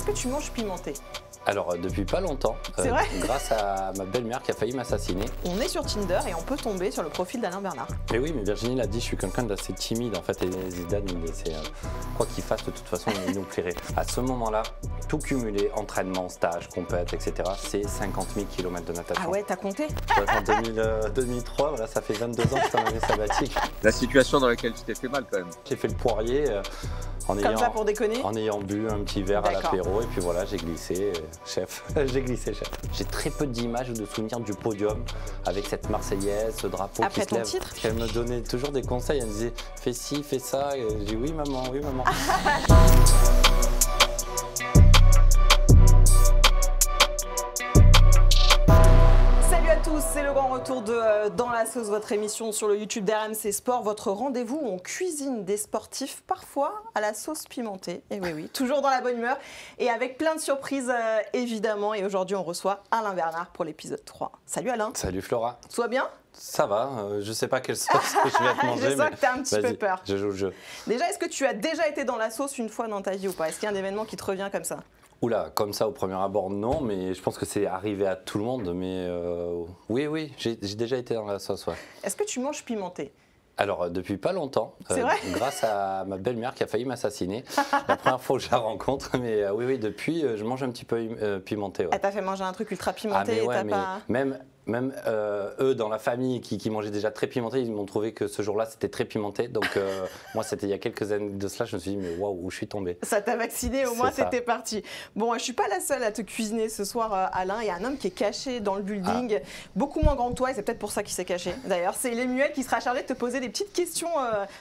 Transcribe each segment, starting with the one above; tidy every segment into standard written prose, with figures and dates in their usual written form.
que tu manges pimenté? Alors, depuis pas longtemps, C'est vrai grâce à ma belle-mère qui a failli m'assassiner. On est sur Tinder et on peut tomber sur le profil d'Alain Bernard. Et oui, mais Virginie l'a dit, je suis quelqu'un d'assez timide en fait, et Zidane, quoi qu'il fasse, de toute façon, il nous plairait. À ce moment-là, tout cumulé, entraînement, stage, compète, etc., c'est 50 000 km de natation. Ah ouais, t'as compté? En 2003, voilà, ça fait 22 ans que je suis en année sabbatique. La situation dans laquelle tu t'es fait mal quand même. J'ai fait le poirier Comme ça pour déconner? en ayant bu un petit verre à l'apéro, et puis voilà, j'ai glissé, chef. J'ai glissé, chef. J'ai très peu d'images ou de souvenirs du podium avec cette Marseillaise, ce drapeau après qui se lève. titre? Elle me donnait toujours des conseils, elle me disait fais ci, fais ça, et je dis oui maman, oui maman. Salut à tous, c'est le grand retour de Dans la sauce, votre émission sur le YouTube d'RMC Sport, votre rendez-vous où on cuisine des sportifs, parfois à la sauce pimentée, et oui, toujours dans la bonne humeur, et avec plein de surprises évidemment, et aujourd'hui on reçoit Alain Bernard pour l'épisode 3. Salut Alain. Salut Flora. Tout va bien? Ça va, je sais pas quelle sauce je vais te manger, Je sens que t'as un petit peu peur. Je joue le jeu. Déjà, est-ce que tu as déjà été dans la sauce une fois dans ta vie ou pas? Est-ce qu'il y a un événement qui te revient comme ça? Oula, comme ça au premier abord, non, mais je pense que c'est arrivé à tout le monde. Mais oui, j'ai déjà été dans la sauce, ouais. Est-ce que tu manges pimenté? Alors, depuis pas longtemps, C'est vrai grâce à ma belle-mère qui a failli m'assassiner, la première fois que je la rencontre, mais oui, depuis, je mange un petit peu pimenté. Ouais. Elle t'a fait manger un truc ultra pimenté mais et ouais, t'as mais pas... Même eux, dans la famille qui mangeaient déjà très pimenté, ils m'ont trouvé que ce jour-là, c'était très pimenté. Donc, moi, c'était il y a quelques années de cela, je me suis dit, mais waouh, où je suis tombé. Ça t'a vacciné, au moins, C'est ça. t'étais parti. Bon, je suis pas la seule à te cuisiner ce soir, Alain. Il y a un homme qui est caché dans le building, beaucoup moins grand que toi, et c'est peut-être pour ça qu'il s'est caché. D'ailleurs, c'est Lemuel qui sera chargé de te poser des petites questions,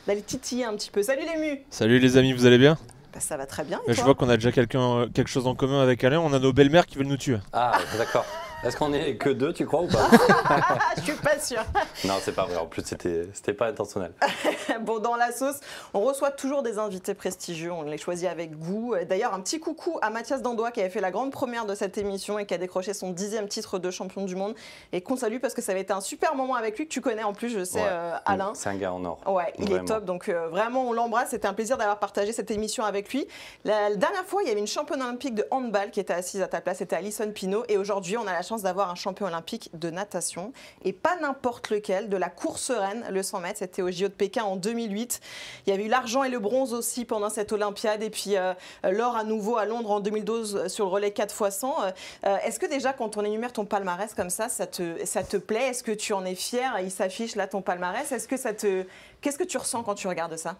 d'aller titiller un petit peu. Salut Lému. Salut les amis, vous allez bien? Bah, ça va très bien, et Je toi? vois qu'on a déjà quelque chose en commun avec Alain, on a nos belles-mères qui veulent nous tuer. Ah, d'accord. Est-ce qu'on est que deux, tu crois, ou pas? Je suis pas sûre. Non, c'est pas vrai. En plus, c'était pas intentionnel. Bon, dans la sauce, on reçoit toujours des invités prestigieux, on les choisit avec goût. D'ailleurs, un petit coucou à Mathias Dandois qui avait fait la grande première de cette émission et qui a décroché son 10e titre de champion du monde et qu'on salue parce que ça avait été un super moment avec lui que tu connais en plus, je sais, Ouais. Alain. C'est un gars en or. Ouais, il Vraiment. est top, donc vraiment on l'embrasse, c'était un plaisir d'avoir partagé cette émission avec lui. La dernière fois, il y avait une championne olympique de handball qui était assise à ta place, c'était Alison Pinault, et aujourd'hui on a la chance d'avoir un champion olympique de natation, et pas n'importe lequel, de la course reine, le 100 mètres, c'était au JO de Pékin en 2008. Il y avait eu l'argent et le bronze aussi pendant cette Olympiade, et puis l'or à nouveau à Londres en 2012 sur le relais 4x100. Est-ce que déjà quand on énumère ton palmarès comme ça te plaît? Est-ce que tu en es fier? Il s'affiche là ton palmarès. Qu'est-ce que tu ressens quand tu regardes ça?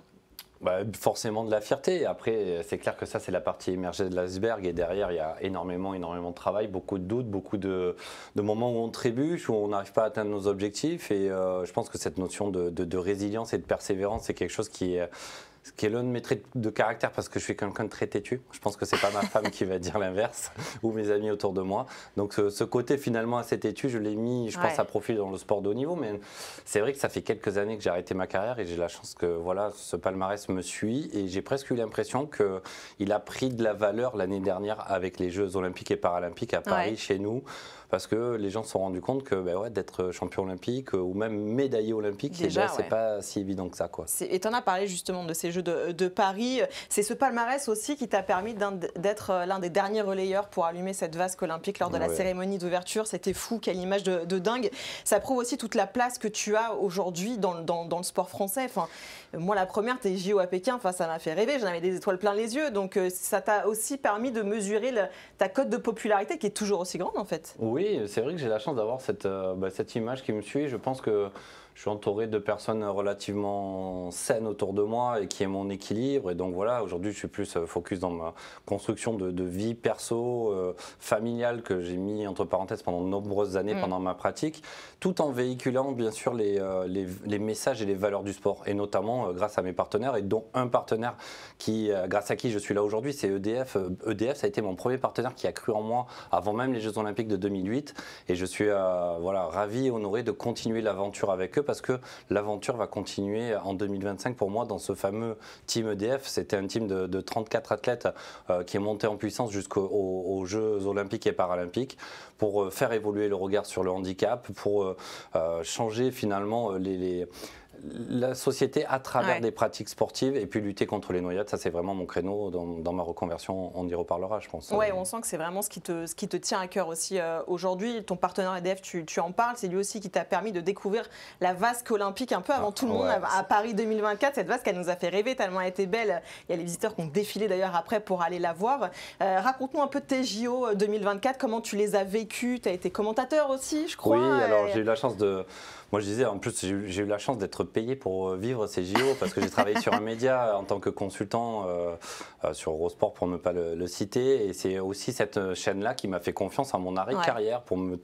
Bah, forcément de la fierté. Après, c'est clair que ça, c'est la partie émergée de l'iceberg. Et derrière, il y a énormément de travail, beaucoup de doutes, beaucoup de moments où on trébuche, où on n'arrive pas à atteindre nos objectifs. Et je pense que cette notion de résilience et de persévérance, c'est quelque chose qui est l'un de mes traits de caractère, parce que je suis quelqu'un de très têtu. Je pense que c'est pas ma femme qui va dire l'inverse, ou mes amis autour de moi. Donc ce côté finalement assez têtu, je l'ai mis, je pense, à profit dans le sport de haut niveau. Mais c'est vrai que ça fait quelques années que j'ai arrêté ma carrière, et j'ai la chance que voilà, ce palmarès me suit, et j'ai presque eu l'impression qu'il a pris de la valeur l'année dernière avec les Jeux Olympiques et Paralympiques à Paris, chez nous. Parce que les gens se sont rendus compte que d'être champion olympique ou même médaillé olympique, c'est pas si évident que ça, quoi. Et tu en as parlé justement de ces Jeux de Paris. C'est ce palmarès aussi qui t'a permis d'être l'un des derniers relayeurs pour allumer cette vasque olympique lors de la cérémonie d'ouverture. C'était fou, quelle image de dingue. Ça prouve aussi toute la place que tu as aujourd'hui dans le sport français. Enfin, moi, la première, tes JO à Pékin, ça m'a fait rêver. J'en avais des étoiles plein les yeux. Donc ça t'a aussi permis de mesurer ta cote de popularité qui est toujours aussi grande en fait. Oui, c'est vrai que j'ai la chance d'avoir cette image qui me suit. Je pense que je suis entouré de personnes relativement saines autour de moi et qui aiment mon équilibre. Et donc voilà, aujourd'hui, je suis plus focus dans ma construction de vie perso, familiale, que j'ai mis entre parenthèses pendant de nombreuses années pendant ma pratique, tout en véhiculant bien sûr les messages et les valeurs du sport. Et notamment grâce à mes partenaires, et dont un partenaire grâce à qui je suis là aujourd'hui, c'est EDF. EDF, ça a été mon premier partenaire qui a cru en moi avant même les Jeux Olympiques de 2008. Et je suis ravi et honoré de continuer l'aventure avec eux, parce que l'aventure va continuer en 2025 pour moi dans ce fameux team EDF. C'était un team de 34 athlètes qui est monté en puissance jusqu'aux Jeux Olympiques et Paralympiques pour faire évoluer le regard sur le handicap, pour changer finalement la société à travers des pratiques sportives et puis lutter contre les noyades, ça c'est vraiment mon créneau dans ma reconversion, on y reparlera je pense. Ouais, on sent que c'est vraiment ce qui te tient à cœur aussi aujourd'hui. Ton partenaire EDF, tu en parles, c'est lui aussi qui t'a permis de découvrir la vasque olympique un peu avant tout le monde à Paris 2024. Cette vasque, elle nous a fait rêver tellement elle était belle. Il y a les visiteurs qui ont défilé d'ailleurs après pour aller la voir. Raconte-nous un peu de tes JO 2024, comment tu les as vécus. Tu as été commentateur aussi, je crois. Oui, alors j'ai eu la chance de... Moi je disais, en plus j'ai eu la chance d'être payé pour vivre ces JO parce que j'ai travaillé sur un média en tant que consultant sur Eurosport pour ne pas le citer, et c'est aussi cette chaîne-là qui m'a fait confiance en mon arrêt de carrière pour me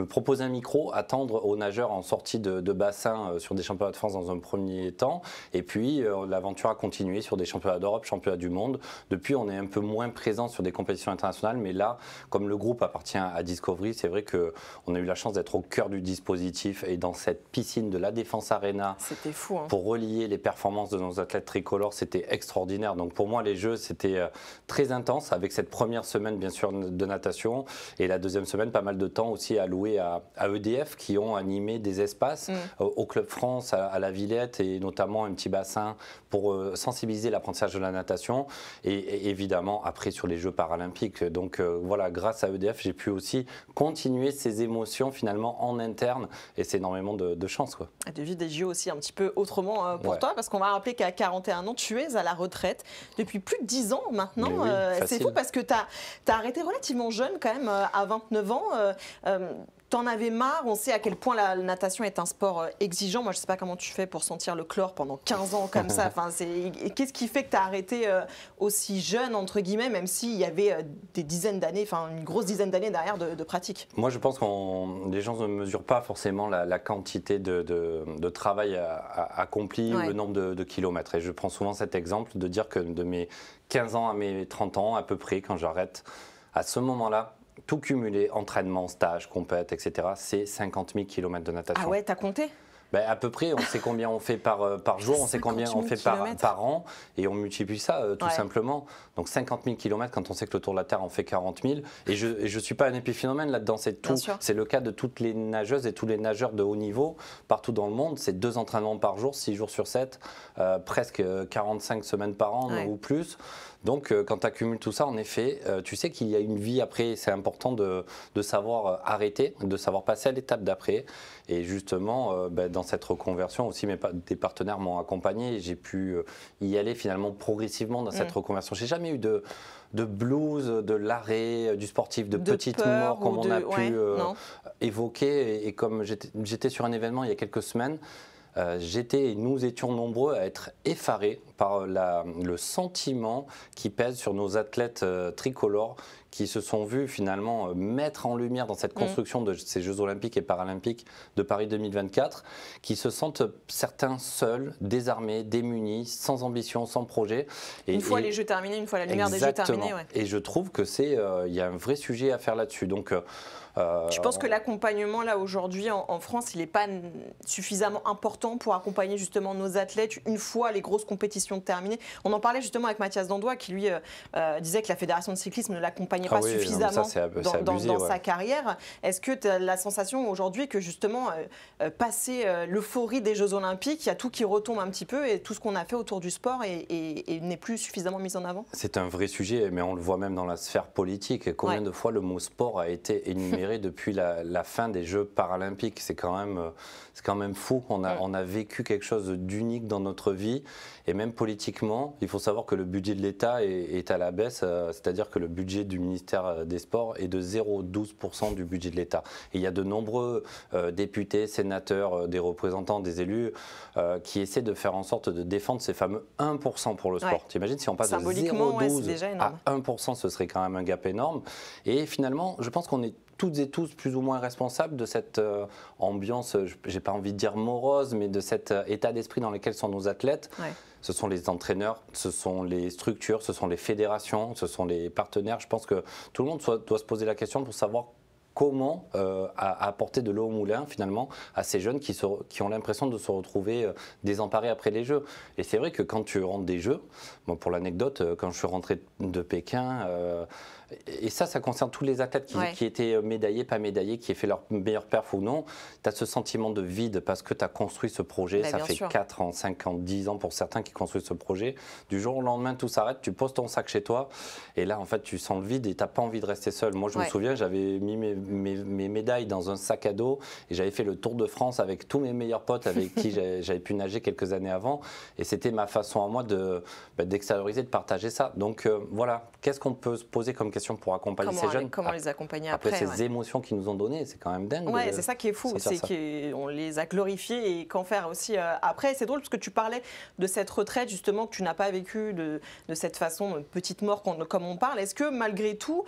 proposer un micro, à tendre aux nageurs en sortie de bassin sur des championnats de France dans un premier temps, et puis l'aventure a continué sur des championnats d'Europe, championnats du monde. Depuis on est un peu moins présent sur des compétitions internationales, mais là comme le groupe appartient à Discovery, c'est vrai qu'on a eu la chance d'être au cœur du dispositif et dans cette piscine de la Défense Arena. C'était fou. Pour relier les performances de nos athlètes tricolores, c'était extraordinaire. Donc pour moi, les Jeux, c'était très intense avec cette première semaine, bien sûr, de natation, et la deuxième semaine, pas mal de temps aussi alloué à EDF qui ont animé des espaces au Club France, à la Villette, et notamment un petit bassin pour sensibiliser l'apprentissage de la natation, et évidemment après sur les Jeux paralympiques. Donc voilà, grâce à EDF, j'ai pu aussi continuer ces émotions finalement en interne, et c'est énormément de chance, quoi. De vivre des JO aussi un petit peu autrement pour toi, parce qu'on va rappeler qu'à 41 ans, tu es à la retraite depuis plus de 10 ans maintenant. Oui, c'est fou parce que tu as arrêté relativement jeune quand même, à 29 ans. T'en avais marre, on sait à quel point la natation est un sport exigeant. Moi, je ne sais pas comment tu fais pour sentir le chlore pendant 15 ans comme ça. Enfin, qu'est-ce qui fait que tu as arrêté aussi jeune, entre guillemets, même s'il y avait des dizaines d'années, enfin une grosse dizaine d'années derrière de pratique? Moi, je pense que les gens ne mesurent pas forcément la quantité de travail accompli ou le nombre de kilomètres. Et je prends souvent cet exemple de dire que de mes 15 ans à mes 30 ans, à peu près, quand j'arrête, à ce moment-là, tout cumulé, entraînement, stage, compète, etc., c'est 50 000 km de natation. Ah ouais, t'as compté? Ben, à peu près, on sait combien on fait par jour, on sait combien on fait par an, et on multiplie ça tout simplement. Donc 50 000 km, quand on sait que le Tour de la Terre en fait 40 000, et je ne suis pas un épiphénomène là-dedans, c'est tout. C'est le cas de toutes les nageuses et tous les nageurs de haut niveau, partout dans le monde. C'est 2 entraînements par jour, 6 jours sur 7, presque 45 semaines par an ou plus. Donc quand tu accumules tout ça, en effet, tu sais qu'il y a une vie après. C'est important de savoir arrêter, de savoir passer à l'étape d'après. Et justement, dans cette reconversion aussi, des partenaires m'ont accompagné et j'ai pu y aller finalement progressivement dans cette reconversion. J'ai jamais eu de blues, de l'arrêt du sportif, de petites morts comme on a pu évoquer. Et comme j'étais sur un événement il y a quelques semaines, nous étions nombreux à être effarés par le sentiment qui pèse sur nos athlètes tricolores qui se sont vus finalement mettre en lumière dans cette construction de ces Jeux Olympiques et Paralympiques de Paris 2024, qui se sentent certains seuls, désarmés, démunis, sans ambition, sans projet. Une fois les Jeux terminés, une fois la lumière des Jeux terminés. Et je trouve que il y a un vrai sujet à faire là-dessus. Donc je pense que l'accompagnement là aujourd'hui en France, il n'est pas suffisamment important pour accompagner justement nos athlètes une fois les grosses compétitions terminées. On en parlait justement avec Mathias Dandois qui lui disait que la Fédération de cyclisme ne l'accompagnait pas suffisamment dans sa carrière. Est-ce que tu as la sensation aujourd'hui que justement passer l'euphorie des Jeux Olympiques, il y a tout qui retombe un petit peu et tout ce qu'on a fait autour du sport et n'est plus suffisamment mis en avant? C'est un vrai sujet, mais on le voit même dans la sphère politique. Combien de fois le mot sport a été énuméré depuis la fin des Jeux paralympiques? C'est quand même fou. On a vécu quelque chose d'unique dans notre vie, et même politiquement, il faut savoir que le budget de l'État est à la baisse, c'est-à-dire que le budget du ministère des Sports est de 0,12% du budget de l'État. Et il y a de nombreux députés, sénateurs, des représentants, des élus qui essaient de faire en sorte de défendre ces fameux 1% pour le sport. T'imagines si on passe de 0,12 à 1%, ce serait quand même un gap énorme. Et finalement, je pense qu'on est toutes et tous plus ou moins responsables de cette ambiance, j'ai pas envie de dire morose, mais de cet état d'esprit dans lequel sont nos athlètes. Ce sont les entraîneurs, ce sont les structures, ce sont les fédérations, ce sont les partenaires. Je pense que tout le monde doit se poser la question pour savoir comment apporter de l'eau au moulin finalement à ces jeunes qui ont l'impression de se retrouver désemparés après les Jeux. Et c'est vrai que quand tu rentres des Jeux, bon, pour l'anecdote, quand je suis rentré de Pékin, et ça concerne tous les athlètes qui étaient médaillés, pas médaillés, qui aient fait leur meilleure perf ou non, tu as ce sentiment de vide parce que tu as construit ce projet, ça fait 4 ans, 5 ans, 10 ans pour certains qui construisent ce projet. Du jour au lendemain, tout s'arrête, tu poses ton sac chez toi et là en fait tu sens le vide et tu n'as pas envie de rester seul. Moi je me souviens, j'avais mis mes médailles dans un sac à dos et j'avais fait le Tour de France avec tous mes meilleurs potes avec qui j'avais pu nager quelques années avant et c'était ma façon à moi d'extérioriser, de partager ça. Donc voilà, qu'est-ce qu'on peut se poser comme question pour accompagner ces jeunes? Comment les accompagner après ces émotions qu'ils nous ont données, c'est quand même dingue. Ouais, c'est ça qui est fou, c'est qu'on les a glorifiés et qu'en faire aussi après. C'est drôle parce que tu parlais de cette retraite justement que tu n'as pas vécue de cette façon, une petite mort comme on parle. Est-ce que malgré tout,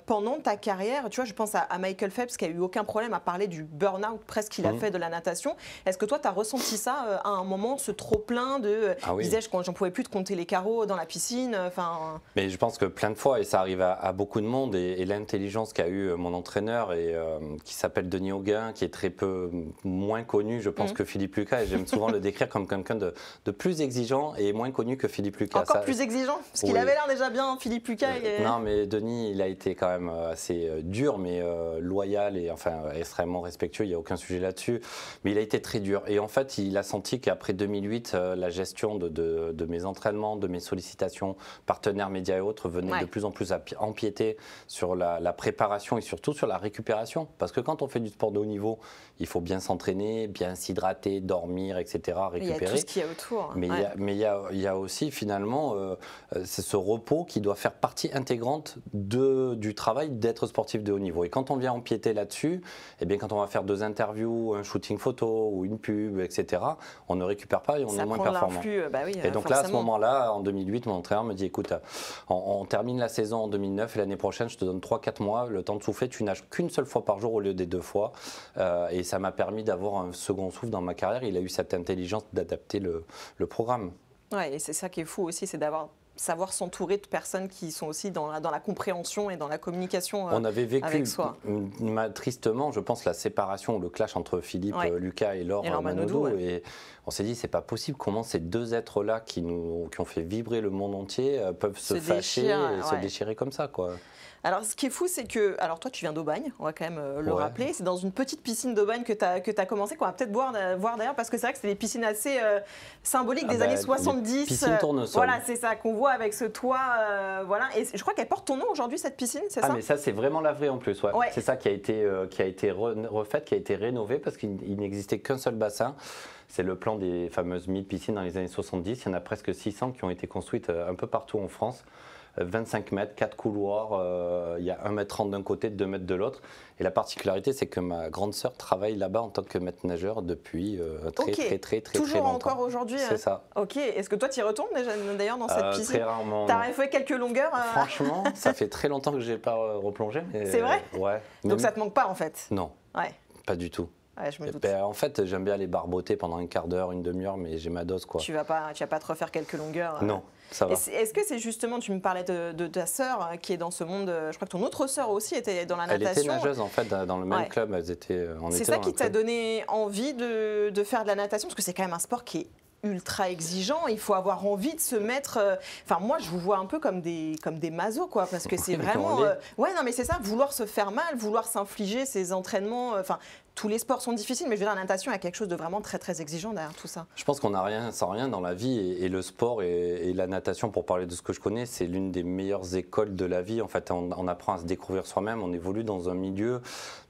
pendant ta carrière, tu vois, je pense à Michael Phelps qui a eu aucun problème à parler du burn-out presque qu'il a fait de la natation. Est-ce que toi, tu as ressenti ça à un moment, ce trop-plein de disais-je, j'en pouvais plus de compter les carreaux dans la piscine. Mais je pense que plein de fois, et ça arrive à beaucoup de monde, et l'intelligence qu'a eu mon entraîneur, qui s'appelle Denis Auguin, qui est très peu moins connu, je pense, que Philippe Lucas, et j'aime souvent le décrire comme quelqu'un de plus exigeant et moins connu que Philippe Lucas. Encore plus exigeant? Parce qu'il avait l'air déjà bien, Philippe Lucas. Non, mais Denis, il a été quand même assez dur, mais loyal et enfin extrêmement respectueux, il n'y a aucun sujet là-dessus. Mais il a été très dur. Et en fait, il a senti qu'après 2008, la gestion de mes entraînements, de mes sollicitations, partenaires médias et autres, venait de plus en plus empiéter sur la préparation et surtout sur la récupération. Parce que quand on fait du sport de haut niveau, il faut bien s'entraîner, bien s'hydrater, dormir, etc., récupérer. Il y a tout ce qu'il y a autour. Mais il y a aussi finalement, c'est ce repos qui doit faire partie intégrante du travail d'être sportif de haut niveau. Et quand on vient empiéter là-dessus, eh bien quand on va faire 2 interviews, un shooting photo ou une pub, etc., on ne récupère pas et on est moins performant. Et donc là, à ce moment-là, en 2008, mon entraîneur me dit, écoute, on termine la saison en 2009 et l'année prochaine, je te donne 3-4 mois, le temps de souffler, tu nages qu'une seule fois par jour au lieu des 2 fois. Et ça m'a permis d'avoir un second souffle dans ma carrière. Il a eu cette intelligence d'adapter le programme. Ouais, et c'est ça qui est fou aussi, c'est savoir s'entourer de personnes qui sont aussi dans la compréhension et dans la communication avec soi. On avait vécu tristement, je pense, la séparation, le clash entre Philippe Lucas et Laure Manodou. Et on s'est dit, c'est pas possible, comment ces 2 êtres-là qui ont fait vibrer le monde entier peuvent se fâcher et se déchirer comme ça, quoi. Alors, ce qui est fou, c'est que, alors toi, tu viens d'Aubagne, on va quand même le rappeler. C'est dans une petite piscine d'Aubagne que tu as commencé, qu'on va peut-être voir d'ailleurs, parce que c'est vrai que c'est des piscines assez symboliques des années 70. Piscine tournesol. Voilà, c'est ça qu'on voit avec ce toit. Voilà. Et je crois qu'elle porte ton nom aujourd'hui, cette piscine, c'est ça? Ah, mais ça, c'est vraiment la vraie en plus. Ouais. C'est ça qui a été refaite, qui a été rénové, parce qu'il n'existait qu'un seul bassin. C'est le plan des fameuses 1000 piscines dans les années 70. Il y en a presque 600 qui ont été construites un peu partout en France. 25 mètres, 4 couloirs, il y a 1,30 m d'un côté, 2 mètres de l'autre. Et la particularité, c'est que ma grande sœur travaille là-bas en tant que maître nageur depuis très Toujours longtemps. encore aujourd'hui? C'est ça. Ok. Est-ce que toi, tu y retournes d'ailleurs dans cette piscine? Très rarement. Tu as fait quelques longueurs Franchement, ça fait très longtemps que je n'ai pas replongé. C'est vrai? Ouais. Donc ça ne te manque pas en fait? Non, pas du tout. Ouais, je me doute. En fait, j'aime bien aller barboter pendant un quart d'heure, une demi-heure, mais j'ai ma dose, quoi. Tu vas pas te refaire quelques longueurs? Non, ça va. Est-ce que c'est justement, tu me parlais de ta sœur qui est dans ce monde, je crois que ton autre sœur aussi était dans la natation. Elle était nageuse en fait, dans le même club, C'est ça qui t'a donné envie de faire de la natation? Parce que c'est quand même un sport qui est ultra exigeant, il faut avoir envie de se mettre. Enfin, moi, je vous vois un peu comme des masos, quoi, parce que c'est vraiment. Ouais, non, mais c'est ça, vouloir se faire mal, vouloir s'infliger ces entraînements. Enfin, tous les sports sont difficiles, mais je veux dire, la natation, il y a quelque chose de vraiment très, très exigeant derrière tout ça. Je pense qu'on n'a rien sans rien dans la vie, et le sport et la natation, pour parler de ce que je connais, c'est l'une des meilleures écoles de la vie. En fait, on apprend à se découvrir soi-même, on évolue dans un milieu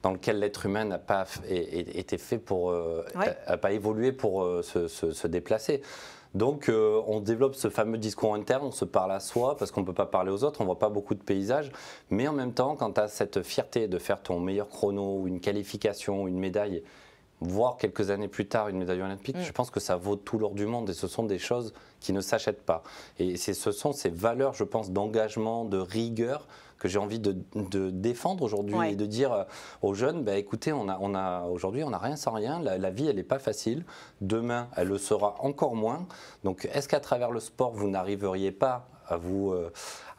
dans lequel l'être humain n'a pas été fait pour, n'a pas évolué pour se déplacer. Donc on développe ce fameux discours interne, on se parle à soi parce qu'on ne peut pas parler aux autres, on ne voit pas beaucoup de paysages, mais en même temps quand tu as cette fierté de faire ton meilleur chrono, ou une qualification, une médaille, voire quelques années plus tard une médaille olympique, je pense que ça vaut tout l'or du monde, et ce sont des choses qui ne s'achètent pas. Et ce sont ces valeurs, je pense, d'engagement, de rigueur que j'ai envie de défendre aujourd'hui, et de dire aux jeunes, bah, écoutez, aujourd'hui, on n'a rien sans rien, la vie, elle n'est pas facile, demain, elle le sera encore moins. Donc, est-ce qu'à travers le sport, vous n'arriveriez pas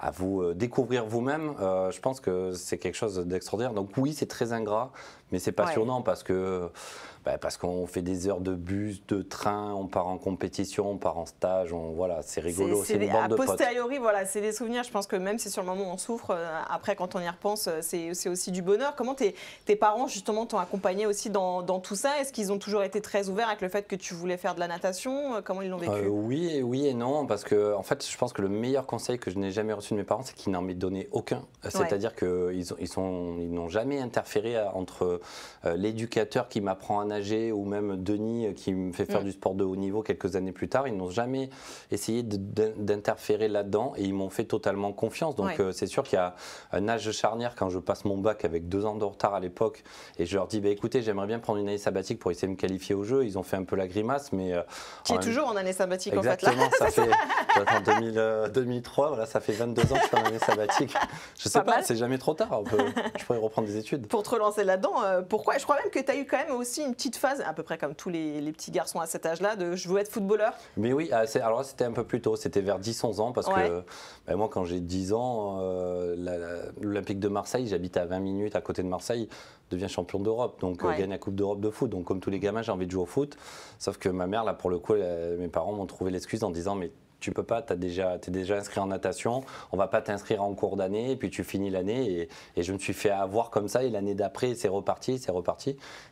à vous découvrir vous-même, je pense que c'est quelque chose d'extraordinaire. Donc oui, c'est très ingrat, mais c'est passionnant parce qu'on fait des heures de bus, de train, on part en compétition, on part en stage, voilà, c'est rigolo, c'est une bande de potes. A posteriori, voilà, c'est des souvenirs. Je pense que même si sur le moment on souffre, après quand on y repense, c'est aussi du bonheur. Comment tes parents justement t'ont accompagné aussi dans tout ça? Est-ce qu'ils ont toujours été très ouverts avec le fait que tu voulais faire de la natation? Comment ils l'ont vécu? Oui et non, parce que en fait, je pense que le meilleur conseil que je n'ai jamais reçu de mes parents, c'est qu'ils n'en m'aient donné aucun. C'est-à-dire qu'ils n'ont jamais interféré entre l'éducateur qui m'apprend à nager ou même Denis qui me fait faire du sport de haut niveau quelques années plus tard. Ils n'ont jamais essayé d'interférer là-dedans et ils m'ont fait totalement confiance. Donc c'est sûr qu'il y a un âge charnière quand je passe mon bac avec 2 ans de retard à l'époque et je leur dis écoutez, j'aimerais bien prendre une année sabbatique pour essayer de me qualifier au jeu. Ils ont fait un peu la grimace, mais tu es toujours en année sabbatique en fait là. Exactement, ça fait en 2003, voilà, ça fait 22 ans que je suis en année sabbatique. Je sais pas, c'est jamais trop tard. Je pourrais reprendre des études. Pour te relancer là-dedans, pourquoi? Je crois même que tu as eu quand même aussi une petite phase, à peu près comme tous les petits garçons à cet âge-là, de je veux être footballeur. Mais oui, alors là c'était un peu plus tôt, c'était vers 10-11 ans parce que moi quand j'ai 10 ans, l'Olympique de Marseille, j'habite à 20 minutes à côté de Marseille, devient champion d'Europe, donc gagne la Coupe d'Europe de foot. Donc comme tous les gamins, j'ai envie de jouer au foot. Sauf que ma mère, là pour le coup, mes parents m'ont trouvé l'excuse en disant mais tu peux pas, t'es déjà inscrit en natation, on va pas t'inscrire en cours d'année, et puis tu finis l'année, et je me suis fait avoir comme ça, et l'année d'après, c'est reparti,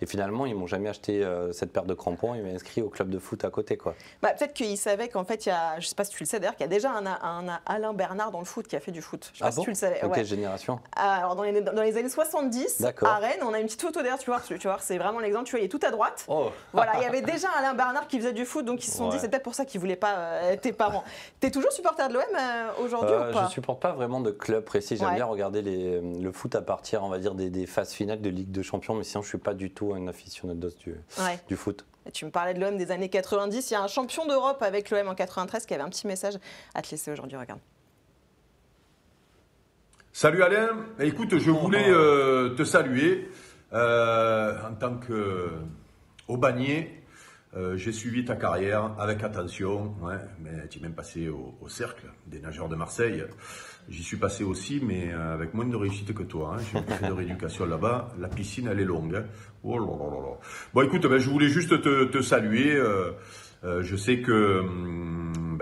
et finalement, ils m'ont jamais acheté cette paire de crampons, ils m'ont inscrit au club de foot à côté, quoi. Peut-être qu'ils savaient qu'en fait, il y a, je sais pas si tu le sais d'ailleurs, qu'il y a déjà un Alain Bernard dans le foot qui a fait du foot. Je sais pas si tu le savais. Quelle génération? Alors, dans les années 70, à Rennes, on a une petite photo d'ailleurs, tu vois, c'est vraiment l'exemple, tu vois, il est tout à droite. Voilà, il y avait déjà Alain Bernard qui faisait du foot, donc ils se sont dit, c'est peut-être pour ça qu'ils voulaient pas tes parents. T'es toujours supporter de l'OM aujourd'hui ou pas? Je supporte pas vraiment de club précis. J'aime bien regarder le foot à partir, on va dire, des phases finales de Ligue de Champions, mais sinon je suis pas du tout un aficionados du foot. Et tu me parlais de l'OM des années 90. Il y a un champion d'Europe avec l'OM en 93 qui avait un petit message à te laisser aujourd'hui. Regarde. Salut Alain. Écoute, je voulais te saluer en tant qu'Aubagné. J'ai suivi ta carrière avec attention, mais tu es même passé au cercle des nageurs de Marseille. J'y suis passé aussi, mais avec moins de réussite que toi. J'ai fait de rééducation là-bas. La piscine, elle est longue. Oh là là là là. Bon, écoute, je voulais juste te saluer. Je sais que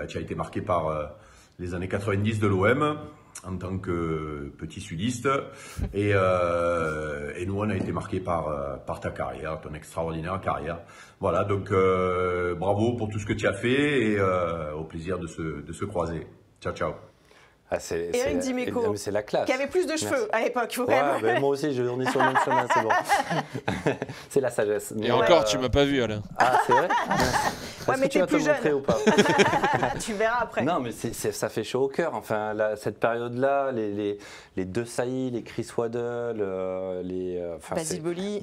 tu as été marqué par les années 90 de l'OM en tant que petit sudiste et nous on a été marqués par ta carrière, ton extraordinaire carrière. Voilà, donc bravo pour tout ce que tu as fait et au plaisir de se croiser. Ciao, ciao. Éric Dimeco, c'est la classe. Qui avait plus de cheveux à l'époque. Moi aussi, on est sur le même chemin, c'est bon. C'est la sagesse. Et encore, tu m'as pas vu, Alain. Ah, c'est vrai? Mais tu es plus jeune. Ou pas? Tu verras après. Non, mais ça fait chaud au cœur. Enfin, cette période-là, les deux Sailly, les Chris Waddle,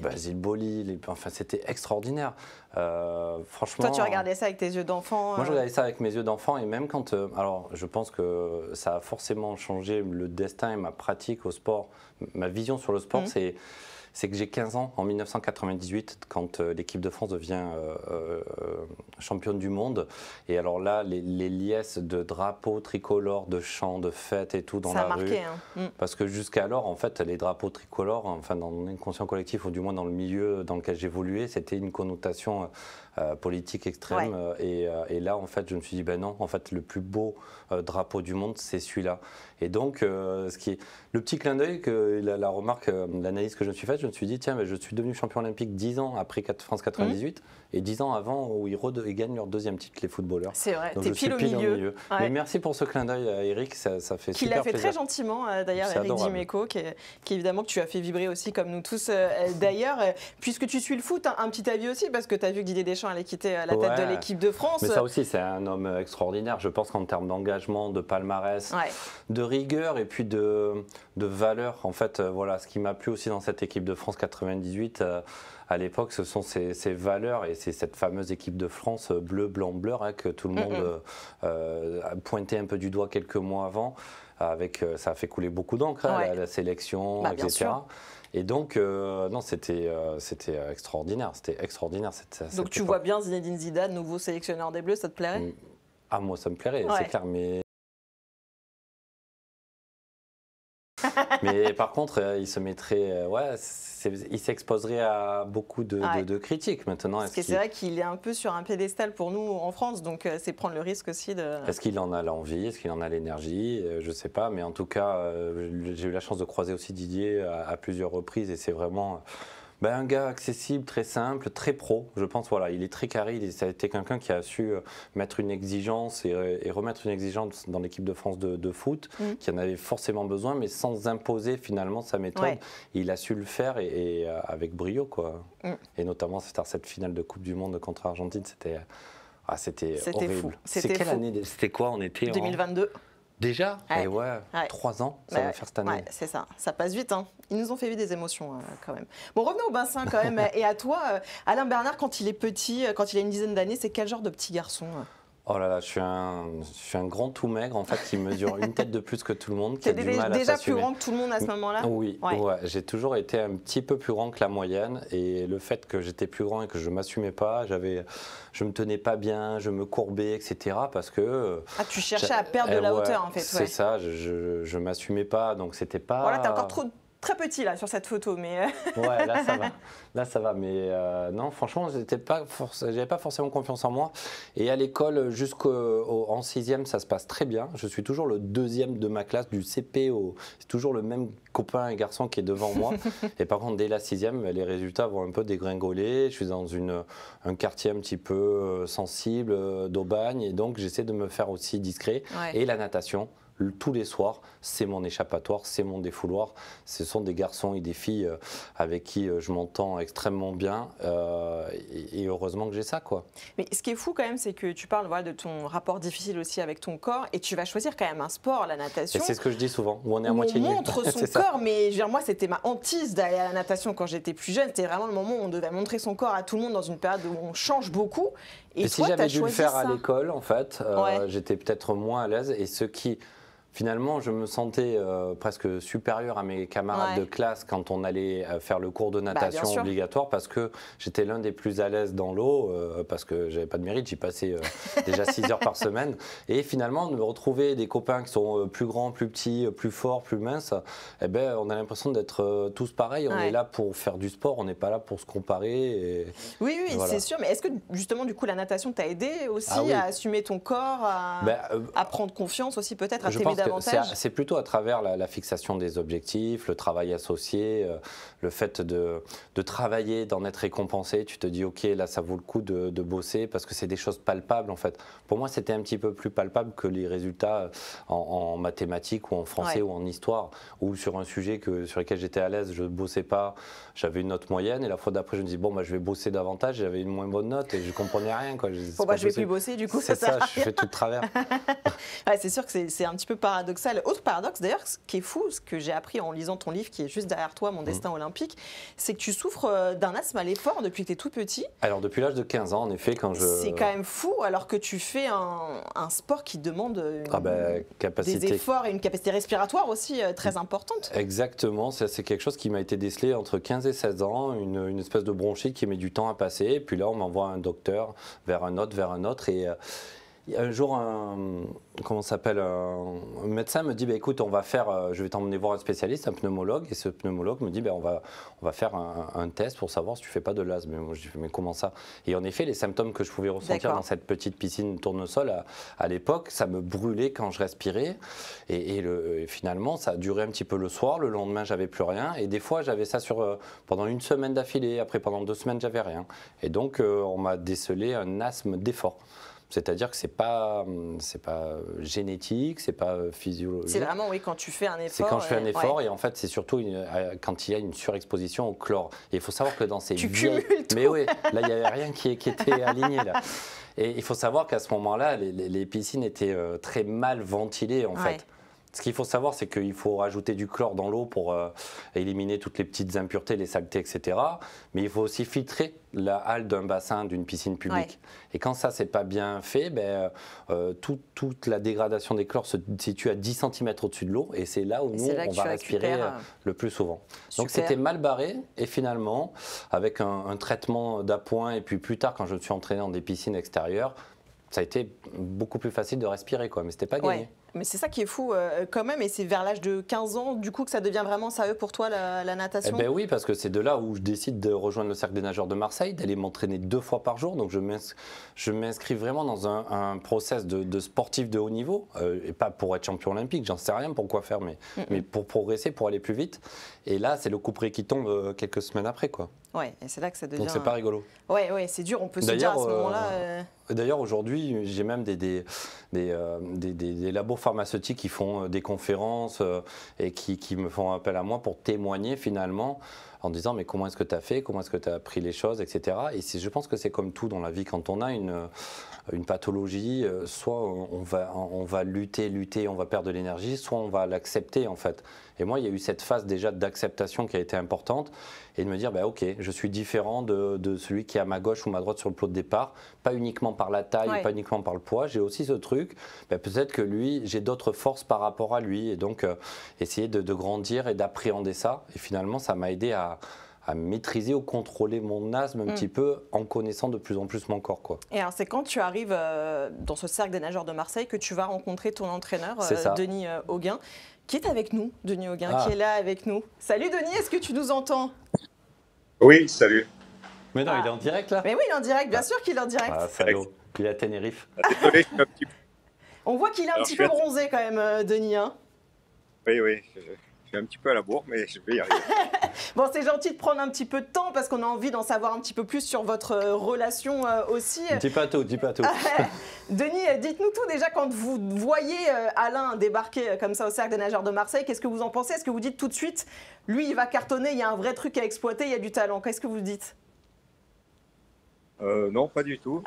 Basile Boli, c'était extraordinaire. Franchement. Toi, tu regardais ça avec tes yeux d'enfant? Moi, je regardais ça avec mes yeux d'enfant et même quand. Alors, je pense que ça a forcément changé le destin et ma pratique au sport. Ma vision sur le sport, c'est que j'ai 15 ans en 1998 quand l'équipe de France devient championne du monde. Et alors là, les liesses de drapeaux tricolores, de chants, de fêtes et tout dans la rue. Parce que jusqu'alors, en fait, les drapeaux tricolores, enfin dans mon inconscient collectif ou du moins dans le milieu dans lequel j'évoluais, c'était une connotation politique extrême. Et là, en fait, je me suis dit, ben non, en fait, le plus beau drapeau du monde, c'est celui-là. Et donc, le petit clin d'œil, la remarque, l'analyse que je me suis faite, je me suis dit, tiens, je suis devenu champion olympique 10 ans après France 98 et 10 ans avant où ils gagnent leur deuxième titre, les footballeurs. C'est vrai, donc t'es pile au milieu. Mais merci pour ce clin d'œil à Eric, ça fait super plaisir. Qu'il a fait très gentiment, d'ailleurs, Éric Dimeco, qui évidemment que tu as fait vibrer aussi, comme nous tous d'ailleurs. Puisque tu suis le foot, un petit avis aussi, parce que tu as vu que Didier Deschamps allait quitter la tête de l'équipe de France. Mais ça aussi, c'est un homme extraordinaire. Je pense qu'en termes d'engagement, de palmarès, de rigueur et puis de valeur, en fait, voilà, ce qui m'a plu aussi dans cette équipe de France 98, à l'époque, ce sont ces valeurs et c'est cette fameuse équipe de France bleu, blanc, bleu que tout le monde a pointé un peu du doigt quelques mois avant. Ça a fait couler beaucoup d'encre, la sélection, etc. Sûr. Et donc, non, c'était extraordinaire. C'était extraordinaire. Donc, tu vois bien Zinedine Zidane, nouveau sélectionneur des Bleus, ça te plairait? Ah, moi, ça me plairait, c'est clair. Mais Mais par contre, il se mettrait, il s'exposerait à beaucoup de critiques maintenant. Parce que c'est vrai qu'il est un peu sur un piédestal pour nous en France, donc c'est prendre le risque aussi de... Est-ce qu'il en a l'envie? Est-ce qu'il en a l'énergie? Je ne sais pas, mais en tout cas, j'ai eu la chance de croiser aussi Didier à plusieurs reprises et c'est vraiment... un gars accessible, très simple, très pro. Je pense, voilà, il est très carré. Ça a été quelqu'un qui a su mettre une exigence et remettre une exigence dans l'équipe de France de foot, qui en avait forcément besoin, mais sans imposer finalement sa méthode. Ouais. Il a su le faire et avec brio, quoi. Et notamment cette finale de Coupe du Monde contre l'Argentine, c'était horrible. Fou. C'est quelle année? C'était quoi? On était 2022. Déjà? Ouais. Et ouais, 3 ans, ça va faire cette année. Ouais, c'est ça. Ça passe vite. Hein. Ils nous ont fait vivre des émotions quand même. Bon, revenons au bassin quand même. Et à toi, Alain Bernard, quand il est petit, quand il a une dizaine d'années, c'est quel genre de petit garçon? Oh là là, je suis un grand tout maigre en fait qui mesure une tête de plus que tout le monde, qui a du mal à déjà s'assumer. plus grand que tout le monde à ce moment-là? Oui, ouais, j'ai toujours été un petit peu plus grand que la moyenne et le fait que j'étais plus grand et que je m'assumais pas, je me tenais pas bien, je me courbais, etc. parce que tu cherchais à perdre de la hauteur en fait. C'est ça, je m'assumais pas, donc c'était pas. Voilà, t'es encore très petit là sur cette photo, mais. Ouais, là ça va. Là ça va, mais non, franchement, j'avais pas forcément confiance en moi. Et à l'école, jusqu'en 6e, ça se passe très bien. Je suis toujours le 2e de ma classe, du CP c'est toujours le même copain et garçon qui est devant moi. Et par contre, dès la 6e, les résultats vont un peu dégringoler. Je suis dans un quartier un petit peu sensible d'Aubagne, et donc j'essaie de me faire aussi discret. Ouais. Et la natation. Tous les soirs, c'est mon échappatoire, c'est mon défouloir. Ce sont des garçons et des filles avec qui je m'entends extrêmement bien et heureusement que j'ai ça, quoi. Mais ce qui est fou quand même, c'est que tu parles de ton rapport difficile aussi avec ton corps et tu vas choisir quand même un sport, la natation. Et c'est ce que je dis souvent, où on est à moitié nu. On montre son corps, mais moi c'était ma hantise d'aller à la natation quand j'étais plus jeune. C'était vraiment le moment où on devait montrer son corps à tout le monde dans une période où on change beaucoup. Et si j'avais dû le faire à l'école, en fait, j'étais peut-être moins à l'aise. Et ceux qui... Finalement, je me sentais presque supérieur à mes camarades de classe quand on allait faire le cours de natation obligatoire parce que j'étais l'un des plus à l'aise dans l'eau, parce que j'avais pas de mérite, j'y passais déjà 6 heures par semaine. Et finalement, de me retrouver des copains qui sont plus grands, plus petits, plus forts, plus minces, eh ben, on a l'impression d'être tous pareils. On est là pour faire du sport, on n'est pas là pour se comparer. Et oui, voilà. C'est sûr. Mais est-ce que justement, du coup, la natation t'a aidé aussi à assumer ton corps, à prendre confiance aussi peut-être, à t'aimer davantage? C'est plutôt à travers la fixation des objectifs, le travail associé, le fait de travailler, d'en être récompensé. Tu te dis, ok, là, ça vaut le coup de bosser parce que c'est des choses palpables, en fait. Pour moi, c'était un petit peu plus palpable que les résultats en mathématiques ou en français ou en histoire, ou sur un sujet sur lequel j'étais à l'aise, je ne bossais pas, j'avais une note moyenne, et la fois d'après, je me dis, bon, je vais bosser davantage, j'avais une moins bonne note et je ne comprenais rien, quoi. Je vais plus bosser, du coup, c'est ça, je fais tout de travers. C'est sûr que c'est un petit peu paradoxal. Autre paradoxe, d'ailleurs, ce qui est fou, ce que j'ai appris en lisant ton livre qui est juste derrière toi, Mon destin olympique, c'est que tu souffres d'un asthme à l'effort depuis que tu es tout petit. Alors, depuis l'âge de 15 ans, en effet, quand je... C'est quand même fou, alors que tu fais un sport qui demande des efforts et une capacité respiratoire aussi très importante. Exactement, c'est quelque chose qui m'a été décelé entre 15 et 16 ans, une espèce de bronchite qui met du temps à passer. Et puis là, on m'envoie un docteur vers un autre. Et un jour, un médecin me dit, écoute, je vais t'emmener voir un spécialiste, un pneumologue, et ce pneumologue me dit, on va faire un test pour savoir si tu fais pas de l'asthme. Moi, je dis, mais comment ça? Et en effet, les symptômes que je pouvais ressentir dans cette petite piscine tournesol à l'époque, ça me brûlait quand je respirais, et finalement, ça a duré un petit peu le soir. Le lendemain, j'avais plus rien, et des fois, j'avais ça pendant une semaine d'affilée. Après, pendant 2 semaines, j'avais rien. Et donc, on m'a décelé un asthme d'effort. C'est-à-dire que c'est pas génétique, c'est pas physiologique. C'est vraiment, quand tu fais un effort. C'est quand je fais un effort, et en fait, c'est surtout quand il y a une surexposition au chlore. Et il faut savoir que dans ces cumules tout. Mais oui, là, il n'y avait rien qui était aligné, là. Et il faut savoir qu'à ce moment-là, les piscines étaient très mal ventilées, en fait. Ce qu'il faut savoir, c'est qu'il faut rajouter du chlore dans l'eau pour éliminer toutes les petites impuretés, les saletés, etc. Mais il faut aussi filtrer la halle d'un bassin, d'une piscine publique. Et quand ça, c'est pas bien fait, toute la dégradation des chlores se situe à 10 cm au-dessus de l'eau. Et c'est là où nous, on va respirer le plus souvent. Donc c'était mal barré. Et finalement, avec un traitement d'appoint, et puis plus tard, quand je me suis entraîné dans des piscines extérieures, ça a été beaucoup plus facile de respirer, quoi. Mais c'était pas gagné. Mais c'est ça qui est fou quand même, et c'est vers l'âge de 15 ans du coup que ça devient vraiment sérieux pour toi la natation. Eh ben oui, parce que c'est de là où je décide de rejoindre le Cercle des nageurs de Marseille, d'aller m'entraîner 2 fois par jour. Donc je m'inscris vraiment dans un process de sportif de haut niveau, et pas pour être champion olympique, j'en sais rien pourquoi faire, mais pour progresser, pour aller plus vite. Et là, c'est le couperet qui tombe quelques semaines après, quoi. Ouais, et c'est là que ça devient. Donc c'est pas rigolo. Ouais, c'est dur. On peut se dire à ce moment-là. D'ailleurs, aujourd'hui, j'ai même des labos pharmaceutiques qui font des conférences et qui me font appel à moi pour témoigner finalement en disant mais comment est-ce que tu as fait, comment est-ce que tu as appris les choses, etc. Et je pense que c'est comme tout dans la vie, quand on a une pathologie, soit on va lutter, on va perdre de l'énergie, soit on va l'accepter en fait. Et moi, il y a eu cette phase déjà d'acceptation qui a été importante et de me dire, bah, ok, je suis différent de celui qui est à ma gauche ou ma droite sur le plot de départ, pas uniquement par la taille, pas uniquement par le poids, j'ai aussi ce truc, bah, peut-être que lui, j'ai d'autres forces par rapport à lui, et donc essayer de grandir et d'appréhender ça. Et finalement, ça m'a aidé à maîtriser ou contrôler mon asthme un petit peu en connaissant de plus en plus mon corps, quoi. Et alors c'est quand tu arrives dans ce cercle des nageurs de Marseille que tu vas rencontrer ton entraîneur, Denis Hauguin, qui est avec nous, Denis Hauguin, qui est là avec nous. Salut Denis, est-ce que tu nous entends? Oui, salut. Mais non, il est en direct là? Mais oui, il est en direct, bien sûr qu'il est en direct. Ah, salaud, il est à Tenerife. Désolé, je suis un petit peu... On voit qu'il est un petit peu bronzé quand même, Denis. Hein. Oui, je suis un petit peu à la bourre, mais je vais y arriver. Bon, c'est gentil de prendre un petit peu de temps parce qu'on a envie d'en savoir un petit peu plus sur votre relation aussi. Dis pas tout. Denis, dites-nous tout déjà quand vous voyez Alain débarquer comme ça au Cercle des nageurs de Marseille. Qu'est-ce que vous en pensez? Est-ce que vous dites tout de suite, lui, il va cartonner, il y a un vrai truc à exploiter, il y a du talent? Qu'est-ce que vous dites? Non, pas du tout.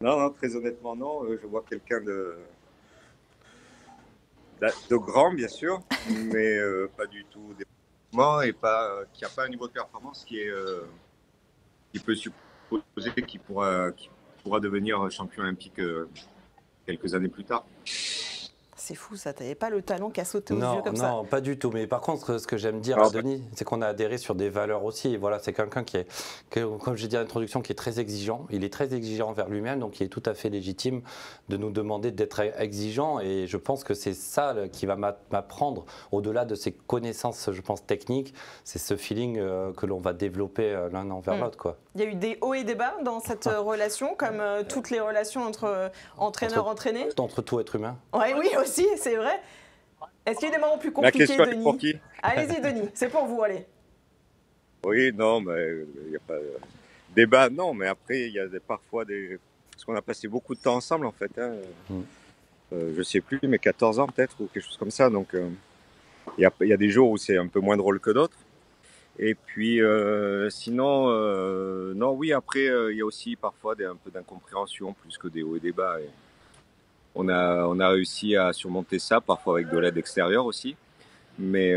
Non, très honnêtement, non. Je vois quelqu'un de grand, bien sûr, mais pas du tout d'émouvant et qui n'a pas un niveau de performance qui peut supposer qu'il pourra devenir champion olympique quelques années plus tard. C'est fou ça, t'avais pas le talent qui a sauté aux yeux comme ça. Non, pas du tout. Mais par contre, ce que j'aime dire à Denis, c'est qu'on a adhéré sur des valeurs aussi. Et voilà, c'est quelqu'un qui est, comme j'ai dit à l'introduction, qui est très exigeant. Il est très exigeant envers lui-même, donc il est tout à fait légitime de nous demander d'être exigeant. Et je pense que c'est ça qui va m'apprendre, au-delà de ses connaissances, je pense, techniques, c'est ce feeling que l'on va développer l'un envers l'autre, quoi. Il y a eu des hauts et des bas dans cette relation, comme toutes les relations entre entraîneurs-entraînés. Entre tout être humain. Ouais, oui, aussi, c'est vrai. Est-ce qu'il y a des moments plus compliqués, La question Denis? est pour qui? Allez-y, Denis, c'est pour vous, allez. Oui, non, mais il n'y a pas de débat, non, mais après, il y a parfois parce qu'on a passé beaucoup de temps ensemble, en fait. Hein. Je sais plus, mais 14 ans peut-être, ou quelque chose comme ça. Donc, il y a des jours où c'est un peu moins drôle que d'autres. Et puis, sinon, non, oui, après, il y a aussi parfois un peu d'incompréhension, plus que des hauts et des bas. Et on a réussi à surmonter ça, parfois avec de l'aide extérieure aussi. Mais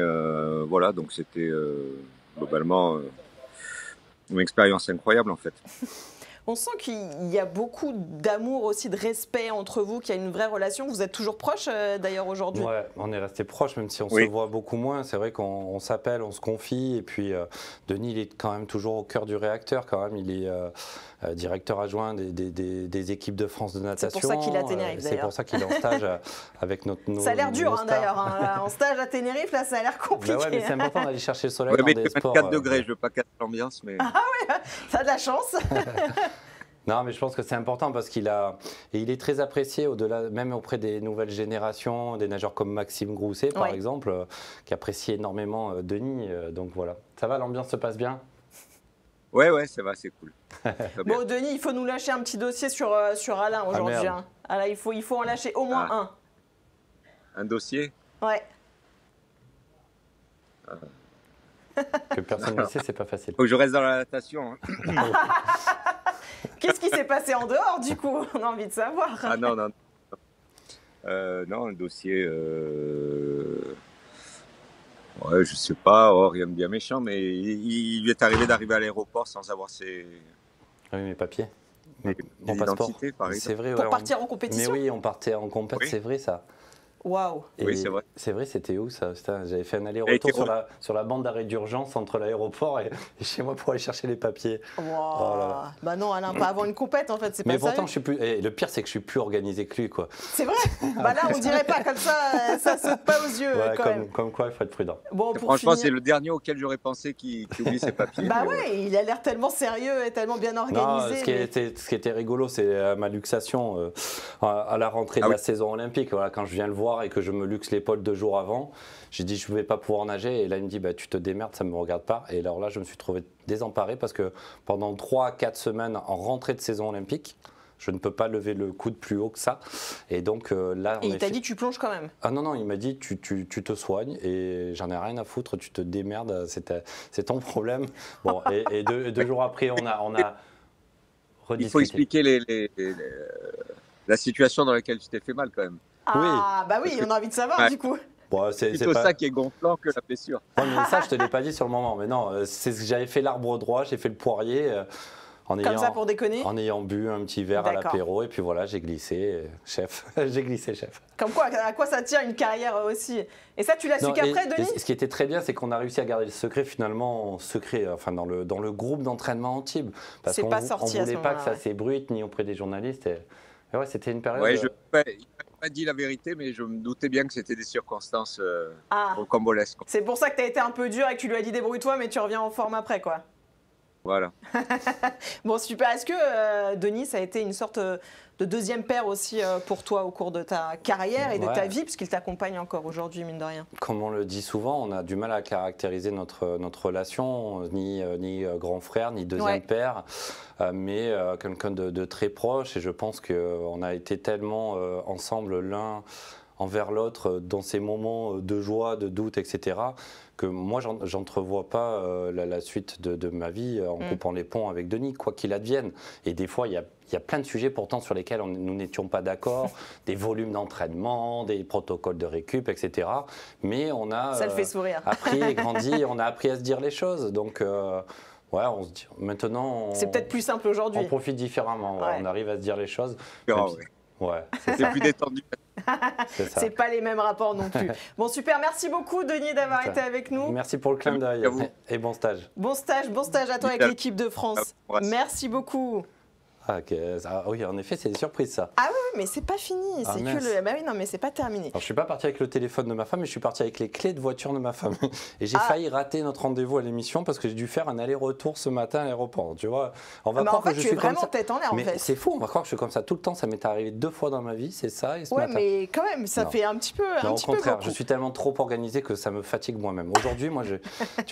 voilà, donc c'était globalement une expérience incroyable, en fait. On sent qu'il y a beaucoup d'amour aussi, de respect entre vous, qu'il y a une vraie relation. Vous êtes toujours proches d'ailleurs aujourd'hui? Ouais, on est resté proches, même si on se voit beaucoup moins. C'est vrai qu'on s'appelle, on se confie. Et puis Denis, il est quand même toujours au cœur du réacteur. Quand même, il est directeur adjoint des équipes de France de natation. C'est pour ça qu'il est à Tenerife d'ailleurs. C'est pour ça qu'il est en stage avec nos Ça a l'air dur d'ailleurs. Hein. En stage à Tenerife, là, ça a l'air compliqué. Bah ouais, mais c'est important d'aller chercher le soleil dans mais des sports. 24 degrés, je veux pas casser l'ambiance, mais... Ah ouais, ça a de la chance. Non, mais je pense que c'est important parce il est très apprécié au-delà, même auprès des nouvelles générations, des nageurs comme Maxime Grousset, par exemple, qui apprécie énormément Denis. Donc voilà, ça va, l'ambiance se passe bien? Ouais, ça va, c'est cool. Bon, Denis, il faut nous lâcher un petit dossier sur Alain aujourd'hui. Hein. Alors, il faut en lâcher au moins un. Un dossier? Ouais. Que personne ne sait, c'est pas facile. Faut que je reste dans la natation. Hein. Qu'est-ce qui s'est passé en dehors, du coup? On a envie de savoir. Ah non. Non, un dossier... Ouais, je sais pas, rien de bien méchant, mais il lui est arrivé d'arriver à l'aéroport sans avoir ses... Ah oui, mes papiers. Mon passeport. Par exemple. C'est vrai, pour partir en compétition? Mais oui, on partait en compétition, c'est vrai ça. Waouh. Oui, c'est vrai. C'est vrai, c'était où ça? J'avais fait un Elle aller-retour était sur la bande d'arrêt d'urgence entre l'aéroport et chez moi pour aller chercher les papiers. Wow. Oh là là. Bah non, Alain, pas avant une compète en fait, c'est Mais pas pourtant, sérieux. je suis plus. Et le pire, c'est que je suis plus organisé que lui, quoi. C'est vrai. Bah là, on dirait pas comme ça saute pas aux yeux Ouais, quand même. comme quoi, il faut être prudent. Bon, pour Franchement, c'est finir. le dernier auquel j'aurais pensé qu'il oublie ses papiers. Bah mais ouais, il a l'air tellement sérieux et tellement bien Non, organisé. ce qui était rigolo, c'est ma luxation à la rentrée de la saison olympique. Voilà, quand je viens le voir et que je me luxe l'épaule 2 jours avant, j'ai dit je ne vais pas pouvoir nager. Et là, il me dit bah, tu te démerdes, ça ne me regarde pas. Et alors là, je me suis trouvé désemparé parce que pendant 3-4 semaines en rentrée de saison olympique, je ne peux pas lever le coude plus haut que ça. Et donc là, Et il t'a dit tu plonges quand même. Ah non, non, il m'a dit tu te soignes et j'en ai rien à foutre, tu te démerdes, c'est ton problème. Bon, et deux jours après, on a rediscuté. il faut expliquer la situation dans laquelle tu t'es fait mal quand même. Ah bah oui, on a envie de savoir Ouais. du coup. Bon, C'est c'est plutôt pas... ça qui est gonflant que la blessure. Ouais, mais ça, je te l'ai pas dit sur le moment. Mais non, c'est ce que j'avais fait l'arbre droit, j'ai fait le poirier. Comme ça pour déconner. En ayant bu un petit verre à D'accord. l'apéro, et puis voilà, j'ai glissé, chef. J'ai glissé, chef. Comme quoi, à quoi ça tient une carrière aussi. Et ça, tu l'as su Non, qu'après, et Denis? ce qui était très bien, c'est qu'on a réussi à garder le secret finalement secret, enfin dans le groupe d'entraînement Antibes. Parce C'est qu'on pas sorti à ce voulait pas que moment-là, ça s'ébruite ni auprès des journalistes. Et ouais, c'était une période. Ouais, il m'a pas dit la vérité, mais je me doutais bien que c'était des circonstances Ah, rocambolesques. c'est pour ça que t'as été un peu dur et que tu lui as dit débrouille-toi, mais tu reviens en forme après, quoi. Voilà. Bon, super. Est-ce que, Denis, ça a été une sorte de deuxième père aussi pour toi au cours de ta carrière et de ta vie, puisqu'il t'accompagne encore aujourd'hui, mine de rien? Comme on le dit souvent, on a du mal à caractériser notre relation, ni grand frère, ni deuxième père, mais quelqu'un de très proche. Et je pense qu'on a été tellement ensemble l'un envers l'autre dans ces moments de joie, de doute, etc., que moi, j'entrevois pas la suite de ma vie en coupant les ponts avec Denis, quoi qu'il advienne. Et des fois, il y a plein de sujets pourtant sur lesquels nous n'étions pas d'accord, des volumes d'entraînement, des protocoles de récup, etc. Mais on a Ça le fait sourire. appris et grandi, on a appris à se dire les choses. Donc, ouais, on se dit, maintenant, C'est peut-être plus simple aujourd'hui. on profite différemment. Ouais, Ouais. on arrive à se dire les choses. Verra, Même si- ouais. Ouais, C'est plus détendu. c'est ça. C'est pas les mêmes rapports non plus. Bon, super. Merci beaucoup, Denis, d'avoir Ça. été avec nous. Merci pour le clin d'œil Merci à vous. et bon stage. Bon stage à toi avec Nickel. l'équipe de France. Merci beaucoup. Ah, oui, en effet, c'est des surprises ça. Ah oui, mais c'est pas fini. Ah, C'est que mince. bah oui, non, mais c'est pas terminé. Alors, je suis pas parti avec le téléphone de ma femme, mais je suis parti avec les clés de voiture de ma femme. Et j'ai Ah. failli rater notre rendez-vous à l'émission parce que j'ai dû faire un aller-retour ce matin à l'aéroport. Tu vois, on va Mais en croire fait, que je tu es suis comme vraiment ça. tête en l'air, en Mais fait. c'est fou, on va croire que je suis comme ça tout le temps. Ça m'est arrivé 2 fois dans ma vie, c'est ça. Et ce Ouais, matin. mais quand même, ça Non. fait un petit peu, Non, au contraire, beaucoup. je suis tellement trop organisé que ça me fatigue moi-même. Aujourd'hui, moi, tu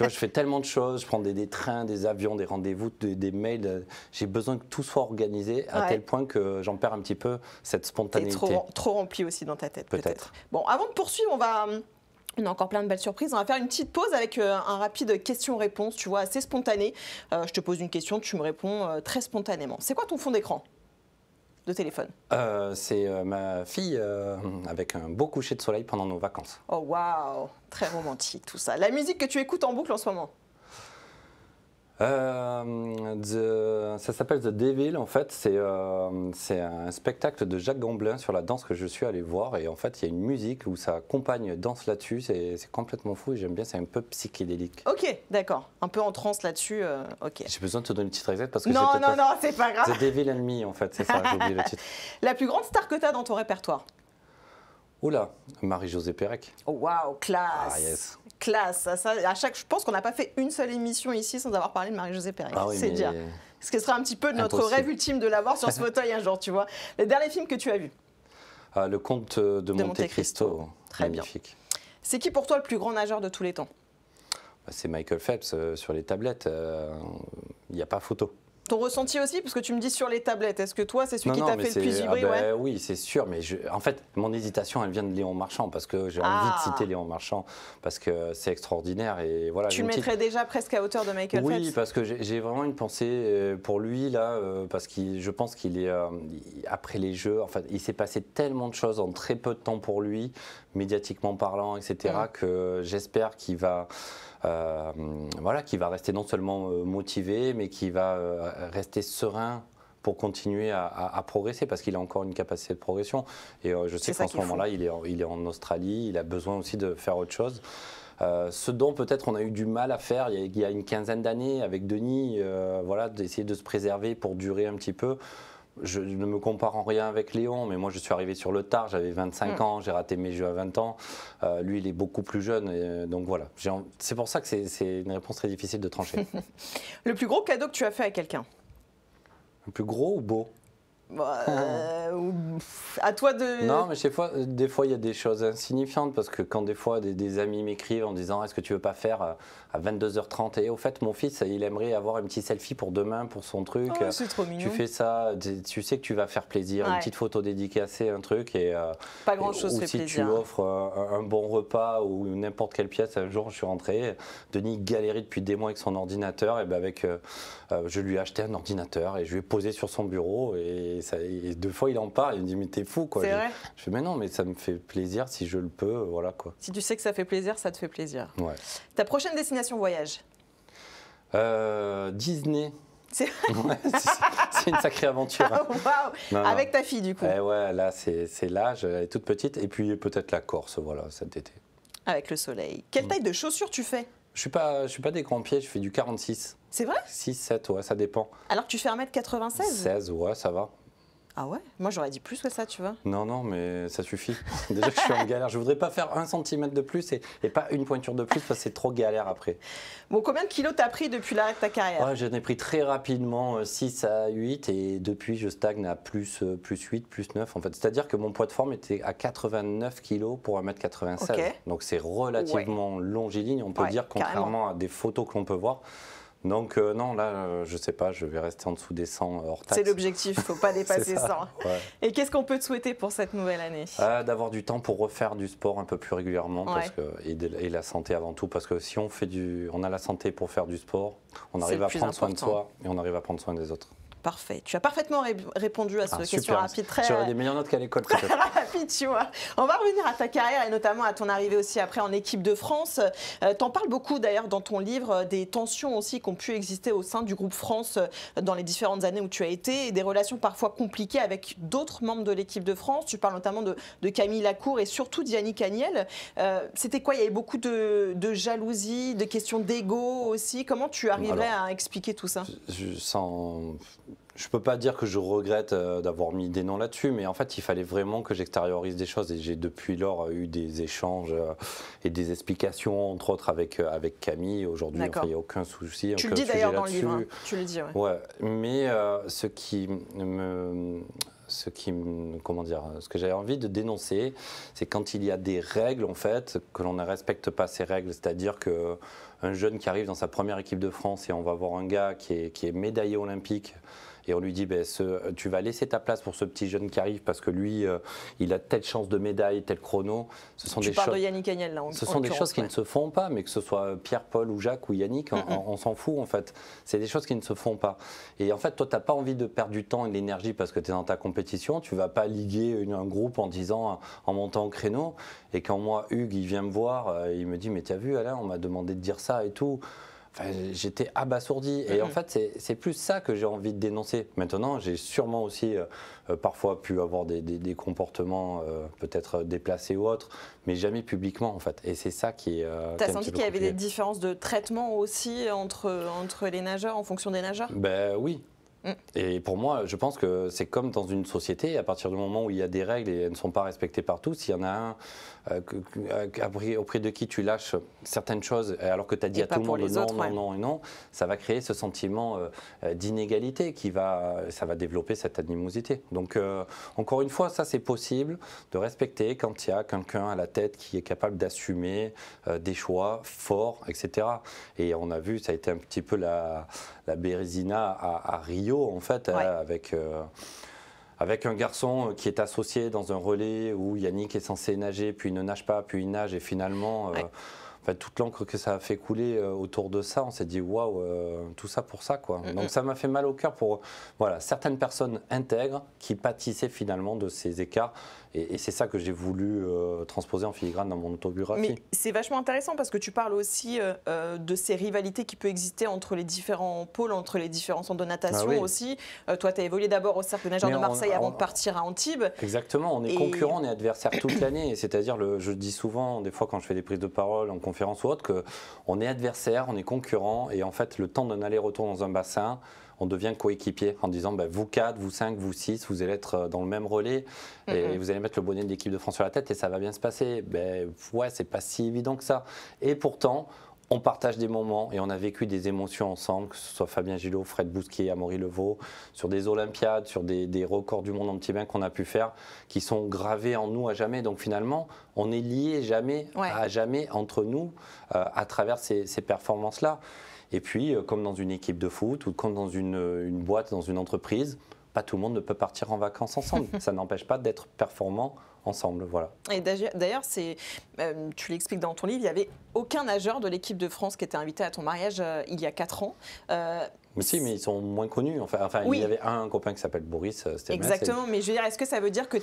vois, je fais tellement de choses. Je prends des trains, des avions, des rendez-vous, des mails. J'ai besoin que tout soit organisé à Ouais. tel point que j'en perds un petit peu cette T'es spontanéité. trop rempli aussi dans ta tête, peut-être. Peut-être. Bon, avant de poursuivre, on a encore plein de belles surprises. On va faire une petite pause avec un rapide question-réponse, tu vois, assez spontané. Je te pose une question, tu me réponds très spontanément. C'est quoi ton fond d'écran de téléphone? C'est ma fille avec un beau coucher de soleil pendant nos vacances. Oh waouh, très romantique tout ça. La musique que tu écoutes en boucle en ce moment? Ça s'appelle The Devil, en fait, c'est un spectacle de Jacques Gamblin sur la danse que je suis allé voir, et en fait il y a une musique où ça accompagne danse là-dessus, c'est complètement fou et j'aime bien, c'est un peu psychédélique. Ok, d'accord. Un peu en transe là-dessus, ok. J'ai besoin de te donner le titre exact parce que Non, c'est non, peut-être non, c'est pas grave. The Devil and Me, en fait, c'est ça, j'ai oublié le titre. La plus grande star que tu as dans ton répertoire? Oula, Marie-Josée Pérec. Oh waouh, classe. Ah yes. Classe. Ça, je pense qu'on n'a pas fait une seule émission ici sans avoir parlé de Marie-Josée Pérec. Ah oui, c'est mais dire. Ce qui serait un petit peu notre Impossible. rêve ultime de l'avoir sur ce fauteuil un jour, tu vois. Le dernier film que tu as vu? Le comte de Monte Monte Cristo. Cristo, Très bien. magnifique. C'est qui pour toi le plus grand nageur de tous les temps? C'est Michael Phelps sur les tablettes, il n'y a pas photo. Ton ressenti aussi, parce que tu me dis sur les tablettes. Est-ce que toi, c'est celui qui t'a mais fait le plus c'est- vibrer? ben oui, c'est sûr. Mais en fait, mon hésitation, elle vient de Léon Marchand parce que j'ai envie de citer Léon Marchand parce que c'est extraordinaire et voilà. Tu j'ai le une petite- mettrais déjà presque à hauteur de Michael Oui, Phelps? parce que j'ai vraiment une pensée pour lui là, parce que je pense qu'il est après les Jeux. Enfin, il s'est passé tellement de choses en très peu de temps pour lui, médiatiquement parlant, etc. Que j'espère qu'il va. Voilà, qui va rester non seulement motivé, mais qui va rester serein pour continuer à progresser, parce qu'il a encore une capacité de progression. Et je sais qu'en ce moment-là, il est en Australie, il a besoin aussi de faire autre chose. Ce dont peut-être on a eu du mal à faire il y a une quinzaine d'années avec Denis, voilà, d'essayer de se préserver pour durer un petit peu. Je ne me compare en rien avec Léon, mais moi je suis arrivé sur le tard, j'avais 25 ans, j'ai raté mes jeux à 20 ans. Lui il est beaucoup plus jeune, et, donc voilà. C'est pour ça que c'est une réponse très difficile de trancher. Le plus gros cadeau que tu as fait à quelqu'un? Le plus gros ou beau? À toi de... Non, mais des fois, il y a des choses insignifiantes, parce que quand des fois des amis m'écrivent en disant est-ce que tu veux pas faire à 22h30 et au fait mon fils il aimerait avoir un petit selfie pour demain pour son truc, c'est trop mignon. tu fais ça, tu sais que tu vas faire plaisir, une petite photo dédicacée, un truc, et pas grand chose fait si plaisir. tu offres un bon repas ou n'importe quelle pièce. Un jour je suis rentré, Denis galérait depuis des mois avec son ordinateur, et ben je lui ai acheté un ordinateur et je lui ai posé sur son bureau, et 2 fois il en parle, il me dit mais t'es fou quoi. C'est vrai. Je fais mais non, mais ça me fait plaisir si je le peux, voilà quoi. Si tu sais que ça fait plaisir, ça te fait plaisir. Ouais. Ta prochaine destination voyage? Disney. C'est une sacrée aventure. Hein. Wow. Avec ta fille du coup. Ouais, là c'est l'âge, elle est toute petite, et puis peut-être la Corse, voilà, cet été. Avec le soleil. Quelle taille de chaussures tu fais? Je suis pas des grands pieds, je fais du 46. C'est vrai? 6, 7, ouais, ça dépend. Alors que tu fais 1m96? 16, ouais, ça va. Ah ouais? Moi j'aurais dit plus que ça, tu vois. Non, mais ça suffit. Déjà que je suis en galère, je voudrais pas faire 1 centimètre de plus et pas une pointure de plus, parce que c'est trop galère après. Bon, combien de kilos t'as pris depuis l'arrêt de ta carrière? Ouais, j'en ai pris très rapidement 6 à 8, et depuis je stagne à plus 8, plus 9 en fait. C'est-à-dire que mon poids de forme était à 89 kg pour 1m96. Okay. Donc c'est relativement longiligne, on peut dire, contrairement à des photos que l'on peut voir. Donc non, là, je sais pas, je vais rester en dessous des 100 hors taxe. C'est l'objectif, il ne faut pas dépasser 100. Ouais. Et qu'est-ce qu'on peut te souhaiter pour cette nouvelle année? D'avoir du temps pour refaire du sport un peu plus régulièrement, et la santé avant tout, parce que si on a la santé pour faire du sport, on arrive à prendre soin de soi et on arrive à prendre soin des autres. Parfait. Tu as parfaitement répondu à cette question rapide. J'aurais des meilleures notes qu'à l'école. Très rapide, tu vois. On va revenir à ta carrière et notamment à ton arrivée aussi après en équipe de France. T'en parles beaucoup d'ailleurs dans ton livre, des tensions aussi qui ont pu exister au sein du groupe France dans les différentes années où tu as été, et des relations parfois compliquées avec d'autres membres de l'équipe de France. Tu parles notamment de Camille Lacour et surtout d'Yannick Agnel. C'était quoi? Il y avait beaucoup de jalousie, de questions d'ego aussi. Comment tu arriverais à expliquer tout ça? Je peux pas dire que je regrette d'avoir mis des noms là-dessus, mais en fait, il fallait vraiment que j'extériorise des choses, et j'ai depuis lors eu des échanges et des explications, entre autres avec Camille. Aujourd'hui, il n'y a aucun souci. Tu le dis d'ailleurs dans le livre, hein. Tu le dis, ouais. Mais ce que j'avais envie de dénoncer, c'est quand il y a des règles, en fait, que l'on ne respecte pas ces règles. C'est-à-dire qu'un jeune qui arrive dans sa première équipe de France, et on va voir un gars qui est médaillé olympique, et on lui dit tu vas laisser ta place pour ce petit jeune qui arrive parce que lui il a telle chance de médaille, tel chrono. Tu parles de Yannick Agnel là. Ce sont des choses qui ne se font pas, mais que ce soit Pierre, Paul ou Jacques ou Yannick, on s'en fout en fait. C'est des choses qui ne se font pas. Et en fait, toi, tu n'as pas envie de perdre du temps et de l'énergie parce que tu es dans ta compétition. Tu ne vas pas liguer un groupe en disant, en montant au créneau. Et quand moi, Hugues, il vient me voir, il me dit mais tu as vu Alain, on m'a demandé de dire ça et tout. Enfin, j'étais abasourdi, et en fait c'est plus ça que j'ai envie de dénoncer. Maintenant, j'ai sûrement aussi parfois pu avoir des comportements peut-être déplacés ou autres, mais jamais publiquement en fait. Et c'est ça qui est. Tu as senti qu'il y avait des différences de traitement aussi entre les nageurs en fonction des nageurs? Ben oui. Et pour moi, je pense que c'est comme dans une société, à partir du moment où il y a des règles et elles ne sont pas respectées partout, s'il y en a un auprès de qui tu lâches certaines choses alors que tu as dit à tout le monde non et non, ça va créer ce sentiment d'inégalité ça va développer cette animosité. Donc encore une fois, ça c'est possible de respecter quand il y a quelqu'un à la tête qui est capable d'assumer des choix forts, etc. Et on a vu, ça a été un petit peu la Bérésina à Rio en fait, avec un garçon qui est associé dans un relais où Yannick est censé nager, puis il ne nage pas, puis il nage, et finalement en fait, toute l'encre que ça a fait couler autour de ça, on s'est dit waouh, tout ça pour ça quoi. Donc ça m'a fait mal au cœur pour certaines personnes intègres qui pâtissaient finalement de ces écarts. Et c'est ça que j'ai voulu transposer en filigrane dans mon autobiographie. Mais c'est vachement intéressant parce que tu parles aussi de ces rivalités qui peuvent exister entre les différents pôles, entre les différents centres de natation aussi. Toi, tu as évolué d'abord au Cercle des nageurs de Marseille avant de partir à Antibes. Exactement, on est concurrents, on est adversaires toute l'année. C'est-à-dire, je dis souvent, des fois quand je fais des prises de parole en conférence ou autre, qu'on est adversaires, on est concurrents. Et en fait, le temps d'un aller-retour dans un bassin, on devient coéquipier en disant vous 4, vous 5, vous 6, vous allez être dans le même relais et vous allez mettre le bonnet de l'équipe de France sur la tête et ça va bien se passer. Ouais, c'est pas si évident que ça. Et pourtant, on partage des moments et on a vécu des émotions ensemble, que ce soit Fabien Gillot, Fred Bousquet, Amaury Levaux, sur des Olympiades, sur des records du monde en petit bain qu'on a pu faire, qui sont gravés en nous à jamais. Donc finalement, on est liés à jamais entre nous à travers ces performances-là. Et puis, comme dans une équipe de foot ou comme dans une boîte, dans une entreprise, pas tout le monde ne peut partir en vacances ensemble. Ça n'empêche pas d'être performant ensemble, voilà. Et d'ailleurs, tu l'expliques dans ton livre, il n'y avait aucun nageur de l'équipe de France qui était invité à ton mariage il y a 4 ans. Mais si, mais ils sont moins connus. Enfin il y avait un copain qui s'appelle Boris. Exactement, mais je veux dire, est-ce que ça veut dire que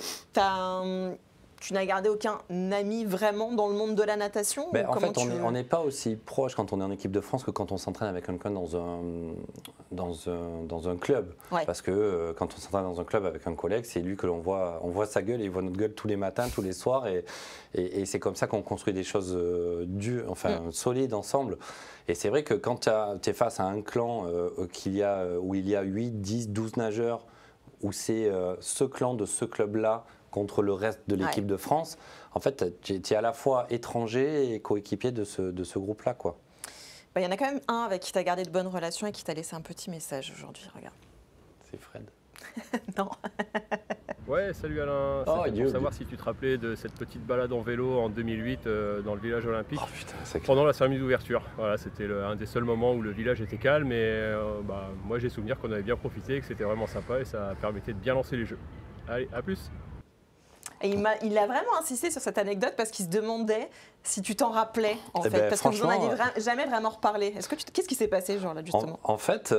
tu n'as gardé aucun ami vraiment dans le monde de la natation En fait, on n'est pas aussi proche quand on est en équipe de France que quand on s'entraîne avec quelqu'un dans un club. Ouais. Parce que quand on s'entraîne dans un club avec un collègue, c'est lui que l'on voit, on voit sa gueule et il voit notre gueule tous les matins, tous les soirs. Et c'est comme ça qu'on construit des choses solides ensemble. Et c'est vrai que quand tu es face à un clan où il y a 8, 10, 12 nageurs, où c'est ce clan de ce club-là contre le reste de l'équipe de France, en fait, tu es à la fois étranger et coéquipier de ce groupe-là, quoi. Il y en a quand même un avec qui tu as gardé de bonnes relations et qui t'a laissé un petit message aujourd'hui, regarde. C'est Fred. Non. Ouais, salut Alain. C'était pour savoir si tu te rappelais de cette petite balade en vélo en 2008 dans le village olympique pendant la cérémonie d'ouverture. Voilà, c'était un des seuls moments où le village était calme et moi j'ai souvenir qu'on avait bien profité, que c'était vraiment sympa et ça permettait de bien lancer les jeux. Allez, à plus. Et il a vraiment insisté sur cette anecdote parce qu'il se demandait si tu t'en rappelais, en fait, parce que vous n'en aviez jamais vraiment reparlé. Qu'est-ce qui s'est passé ce jour-là, justement ? En fait,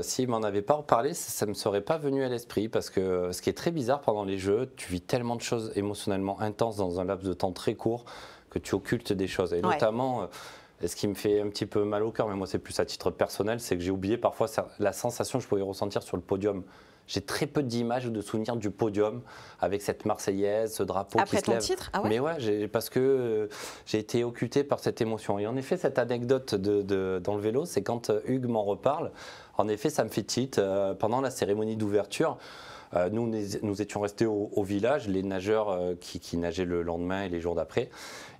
s'il m'en avait pas reparlé, ça ne me serait pas venu à l'esprit, parce que ce qui est très bizarre pendant les Jeux, tu vis tellement de choses émotionnellement intenses dans un laps de temps très court que tu occultes des choses. Et notamment, ce qui me fait un petit peu mal au cœur, mais moi c'est plus à titre personnel, c'est que j'ai oublié parfois la sensation que je pouvais ressentir sur le podium. J'ai très peu d'images ou de souvenirs du podium avec cette Marseillaise, ce drapeau qui se lève. Après ton titre ? Ah ouais ? Mais ouais, parce que j'ai été occulté par cette émotion. Et en effet, cette anecdote dans le vélo, c'est quand Hugues m'en reparle. En effet, ça me fait tilt. Pendant la cérémonie d'ouverture, nous étions restés au village, les nageurs qui nageaient le lendemain et les jours d'après.